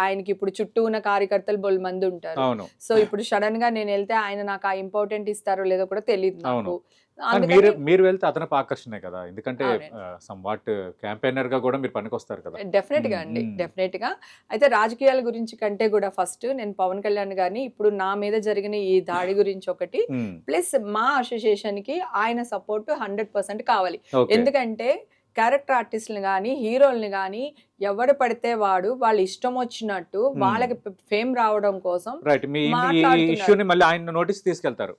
ఆయనకి ఇప్పుడు చుట్టూ ఉన్న కార్యకర్తలు బోలెడు మంది ఉంటారు. అవును. సో ఇప్పుడు సడన్ గా నేను వెళ్తే ఆయన నాకు ఆ ఇంపార్టెంట్ ఇస్తారో లేదో కూడా తెలియదు అవును. నాకు. కానీ అందుకని మీరు వెళ్తే అదనపు ఆకర్షణే కదా, ఎందుకంటే అవునండి. సమ్ వాట్ క్యాంపెయినర్ గా కూడా మీరు పనికొస్తారు కదా. డెఫినెట్ గా అండి, డెఫినెట్ గా. అయితే రాజకీయాల గురించి కంటే కూడా ఫస్ట్ నేను పవన్ కళ్యాణ్ గారిని ఇప్పుడు నా మీద జరిగిన ఈ దాడి గురించి ఒకటి, ప్లస్ మా అసోసియేషన్ కి ఆయన సపోర్ట్ 100% కావాలి. ఓకే. ఎందుకంటే క్యారెక్టర్ ఆర్టిస్టులు కానీ హీరోల్ని కానీ ఎవడు పడితే వాడు వాళ్ళ ఇష్టం వచ్చినట్టు వాళ్ళకి ఫేమ్ రావడం కోసం రైట్. మీ మాట్లాడుతున్నారు. ఇష్యూని మళ్ళీ ఆయన నోటీస్ తీసుకెళ్తారు.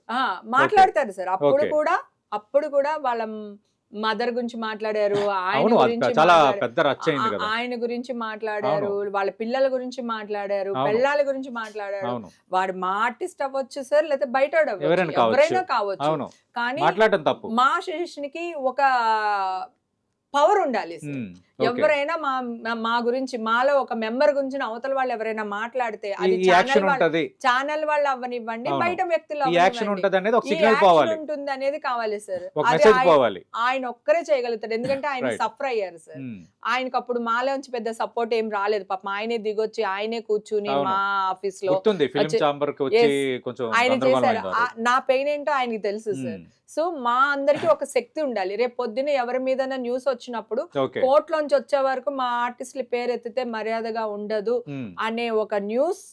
మాట్లాడతారు సార్. ఓకే. అప్పుడు కూడా వాళ్ళ మదర్ గురించి మాట్లాడారు, ఆయన అవును, అది గురించి చాలా మాట్లాడారు, పెద్ద రచ్చ అయింది కదా. ఆయన గురించి మాట్లాడారు, వాళ్ళ పిల్లల గురించి మాట్లాడారు, అవును. పెళ్ళాల గురించి మాట్లాడారు. అవును. వాడు మా ఆర్టిస్ట్ అవ్వచ్చు సార్, లేదా బయట ఎవరైనా ఎవరైనా కావచ్చు. కావచ్చు. అవును. కానీ మాట్లాడటం తప్పు. మా అసోసియేషన్ కి ఒక పవర్ ఉండాలి సార్. ఓకే. ఎవరైనా మా గురించి, మాలో ఒక మెంబర్ గురించి అవతల వాళ్ళు ఎవరైనా మాట్లాడితే అది ఈ యాక్షన్ ఉంటది, ఛానల్ వాళ్ళు అవ్వనివ్వండి, అవును. బయట వ్యక్తులు ఈ యాక్షన్ అవ్వనివ్వండి, ఉంటది అనేది ఒక ఈ సిగ్నల్ యాక్షన్ పోవాలి, ఉంటుంది అనేది కావాలి సార్. ఒక అది మెసేజ్ పోవాలి. ఆయన ఒక్కరే చేయగలుగుతారు. ఎందుకంటే ఆయన Right. సఫర్ అయ్యారు సార్. ఆయనకు అప్పుడు మాలోంచి పెద్ద సపోర్ట్ ఏం రాలేదు. పాపం ఆయనే దిగొచ్చి ఆయనే కూర్చుని అవును. మా ఆఫీస్ లో గుర్తుంది, ఫిల్మ్ వచ్చి- ఛాంబర్ కి వచ్చి Yes. కొంచెం ఆయన గందరగోళం చేశారు. అయింది ఆ రోజు. నా పెయిన్ ఏంటో ఆయనకి తెలుసు సార్. సో మా అందరికి ఒక శక్తి ఉండాలి. రేపు పొద్దున ఎవరి మీద న్యూస్ వచ్చినప్పుడు ఓకే. కోర్టులోంచి వచ్చే వరకు మా ఆర్టిస్టుల పేరు ఎత్తితే మర్యాదగా ఉండదు అనే ఒక న్యూస్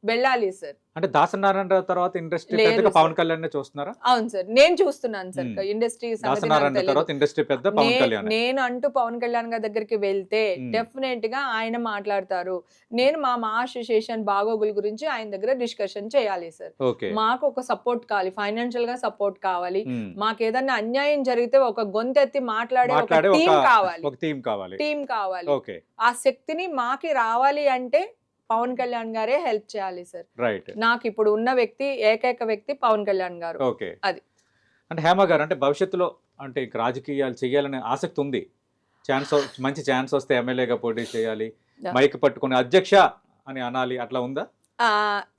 వెళ్ళాలి సార్. అంటే దాసనారాయణరావు తర్వాత ఇండస్ట్రీ లేదు పెద్దగా సార్. పవన్ కళ్యాణ్ చూస్తున్నారా? అవును సార్, నేను చూస్తున్నాను సార్. ఇండస్ట్రీ దాసనారాయణ తర్వాత ఇండస్ట్రీ పెద్ద పవన్ కళ్యాణ్. నేను అంటూ పవన్ కళ్యాణ్ గారి దగ్గరికి వెళ్తే డెఫినెట్ గా ఆయన మాట్లాడతారు. నేను మా అసోసియేషన్ బాగోగుల గురించి ఆయన దగ్గర డిస్కషన్ చేయాలి సార్. ఓకే. మాకు ఒక సపోర్ట్ కావాలి, ఫైనాన్షియల్ గా సపోర్ట్ కావాలి. మాకు ఏదన్నా అన్యాయం జరిగితే ఒక గొంతెత్తి మాట్లాడే ఒక టీం కావాలి, ఒక టీం కావాలి, టీం కావాలి. ఓకే. ఆ శక్తిని మాకి రావాలి అంటే పవన్ కళ్యాణ్ గారే హెల్ప్ చేయాలి సార్. రైట్. నాకు ఇప్పుడు ఉన్న ఏకైక వ్యక్తి పవన్ కళ్యాణ్ గారు. ఓకే. అది అంటే హేమ గారు, అంటే భవిష్యత్తులో అంటే ఇక రాజకీయాలు చేయాలనే ఆసక్తి ఉంది, మంచి ఛాన్స్ వస్తే ఎమ్మెల్యేగా పోటీ చేయాలి, మైక్ పట్టుకుని అధ్యక్ష అని అనాలి, అట్లా ఉందా?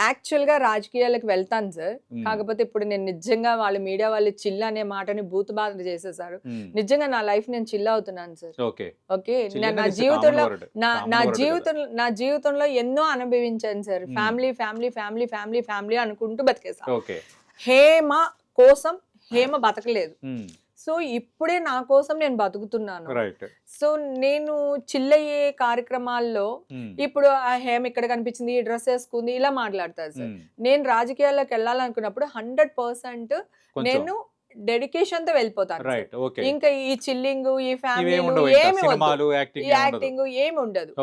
యాక్చువల్ గా రాజకీయాలకు వెళ్తాను సార్. కాకపోతే ఇప్పుడు నేను నిజంగా వాళ్ళ వాళ్ళ చిల్ అనే మాటని బూత్ బాధ చేసేసారు. నిజంగా నా లైఫ్ నేను చిల్ అవుతున్నాను సార్. ఓకే. నా జీవితంలో ఎన్నో అనుభవించాను sir. Family family family family family అనుకుంటూ బతికేసాను. హేమ కోసం హేమ బతకలేదు. సో ఇప్పుడే నా కోసం నేను బతుకుతున్నాను. సో నేను చిల్లయ్యే కార్యక్రమాల్లో ఇప్పుడు ఆ హేమ ఇక్కడ కనిపించింది, ఈ డ్రెస్ వేసుకుంది, ఇలా మాట్లాడతారు సార్. నేను రాజకీయాల్లోకి వెళ్ళాలనుకున్నప్పుడు 100% నేను డెడికేషన్ తో వెళ్ళిపోతాను. ఇంకా ఈ చిల్లింగ్, ఈ ఫ్యామిలీ, యాక్టింగ్ ఏమి ఉండదు.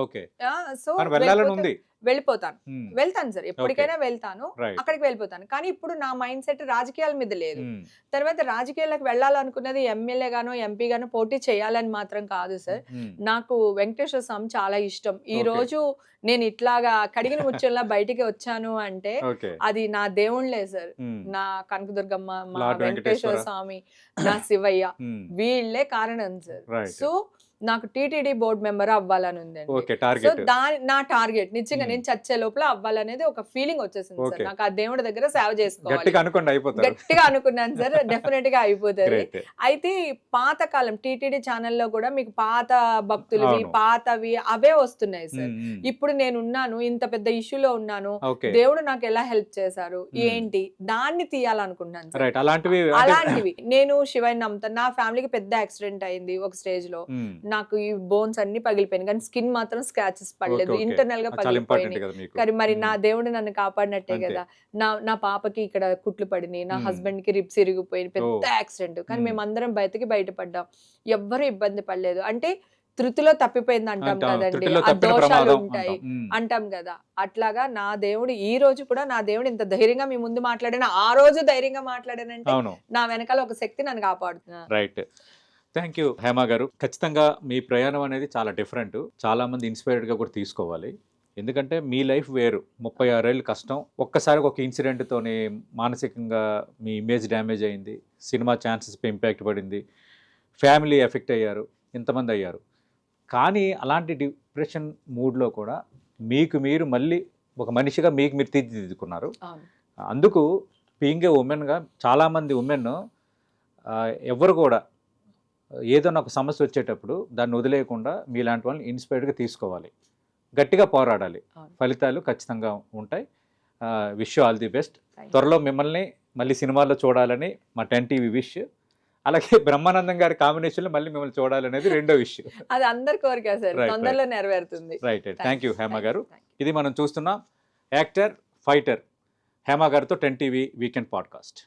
సో వెళ్తాను సార్, ఎప్పటికైనా వెళ్తాను, అక్కడికి వెళ్ళిపోతాను. కానీ ఇప్పుడు నా మైండ్ సెట్ రాజకీయాల మీద లేదు. తర్వాత రాజకీయాలకు వెళ్ళాలనుకున్నది ఎమ్మెల్యే గానో ఎంపీ గానో పోటీ చేయాలని మాత్రం కాదు సార్. నాకు వెంకటేశ్వర స్వామి చాలా ఇష్టం. ఈ రోజు నేను ఇట్లాగా కడిగిన ముచ్చల్లా బయటికి వచ్చాను అంటే అది నా దేవుళ్ళే సార్. నా కనకదుర్గమ్మ, మా వెంకటేశ్వర స్వామి, నా శివయ్య, వీళ్ళే కారణం సార్. సో నాకు టీటీడీ బోర్డు మెంబర్ అవ్వాలని ఉందండి. సో నా టార్గెట్ నిజంగా నేను చచ్చే లోపల అవ్వాలనేది ఒక ఫీలింగ్ వచ్చేసింది సార్. నాకు ఆ దేవుడి దగ్గర సేవ చేసుకోవాలి గట్టిగా అనుకున్నాను సార్. డెఫినెట్ గా అయిపోతుంది. అయితే పాతకాలం టీటీడీ ఛానల్లో కూడా మీకు పాత భక్తులవి, పాతవి అవే వస్తున్నాయి సార్. ఇప్పుడు నేను ఉన్నాను, ఇంత పెద్ద ఇష్యూలో ఉన్నాను, దేవుడు నాకు ఎలా హెల్ప్ చేశారు ఏంటి, దాన్ని తీయాలనుకుంటున్నాను సార్. అలాంటివి నేను శివయ్య నమ్ముతాను. నా ఫ్యామిలీకి పెద్ద యాక్సిడెంట్ అయింది ఒక స్టేజ్ లో. నాకు ఈ బోన్స్ అన్ని పగిలిపోయినాయి, కానీ స్కిన్ మాత్రం స్క్రాచెస్ పడలేదు, ఇంటర్నల్ గా పగిలిపోయినాయి. కానీ మరి నా దేవుడు నన్ను కాపాడినట్టే కదా. నా పాపకి ఇక్కడ కుట్లు పడినాయి, నా హస్బెండ్ కి రిబ్స్ ఇరిగిపోయి, పెద్ద యాక్సిడెంట్. కానీ మేమందరం బయటపడ్డాం, ఎవ్వరు ఇబ్బంది పడలేదు. అంటే తృతిలో తప్పిపోయింది అంటాం కదండి, ఆ దోషాలు ఉంటాయి అంటాం కదా. అట్లాగా నా దేవుడు ఈ రోజు కూడా, నా దేవుడు ఇంత ధైర్యంగా మీ ముందు మాట్లాడిన, ఆ రోజు ధైర్యంగా మాట్లాడానంటే నా వెనకాల ఒక శక్తి నన్ను కాపాడుతున్నా. రైట్. థ్యాంక్ యూ హేమ గారు. ఖచ్చితంగా మీ ప్రయాణం అనేది చాలా డిఫరెంట్, చాలామంది ఇన్స్పైర్డ్గా కూడా తీసుకోవాలి. ఎందుకంటే మీ లైఫ్ వేరు, 36 ఏళ్ళు కష్టం, ఒక్కసారి ఒక ఇన్సిడెంట్తోనే మానసికంగా మీ ఇమేజ్ డ్యామేజ్ అయింది, సినిమా ఛాన్సెస్పై ఇంపాక్ట్ పడింది, ఫ్యామిలీ ఎఫెక్ట్ అయ్యారు, ఇంతమంది అయ్యారు. కానీ అలాంటి డిప్రెషన్ మూడ్లో కూడా మీరు మళ్ళీ ఒక మనిషిగా మీరు తీర్చిదిద్దుకున్నారు. అందుకు బీయింగ్ ఏ ఉమెన్గా చాలామంది ఉమెన్ ఎవరు కూడా ఏదైనా ఒక సమస్య వచ్చేటప్పుడు దాన్ని వదిలేయకుండా మీలాంటి వాళ్ళని ఇన్స్పైర్డ్గా తీసుకోవాలి, గట్టిగా పోరాడాలి, అవును. ఫలితాలు ఖచ్చితంగా ఉంటాయి. Wish all the best. Thank you. త్వరలో మిమ్మల్ని మళ్ళీ సినిమాల్లో చూడాలని మా 10 టీవీ విష్. అలాగే బ్రహ్మానందం గారి కాంబినేషన్లో మళ్ళీ మిమ్మల్ని చూడాలనేది రెండో విష్. అది అందరి కోరిక సార్, Right, తొందరలో నెరవేరుతుంది. రైట్. థ్యాంక్ యూ హేమ గారు. Thank you. ఇది మనం చూస్తున్నాం యాక్టర్ ఫైటర్ హేమ గారితో 10 టీవీ వీకెండ్ పాడ్కాస్ట్.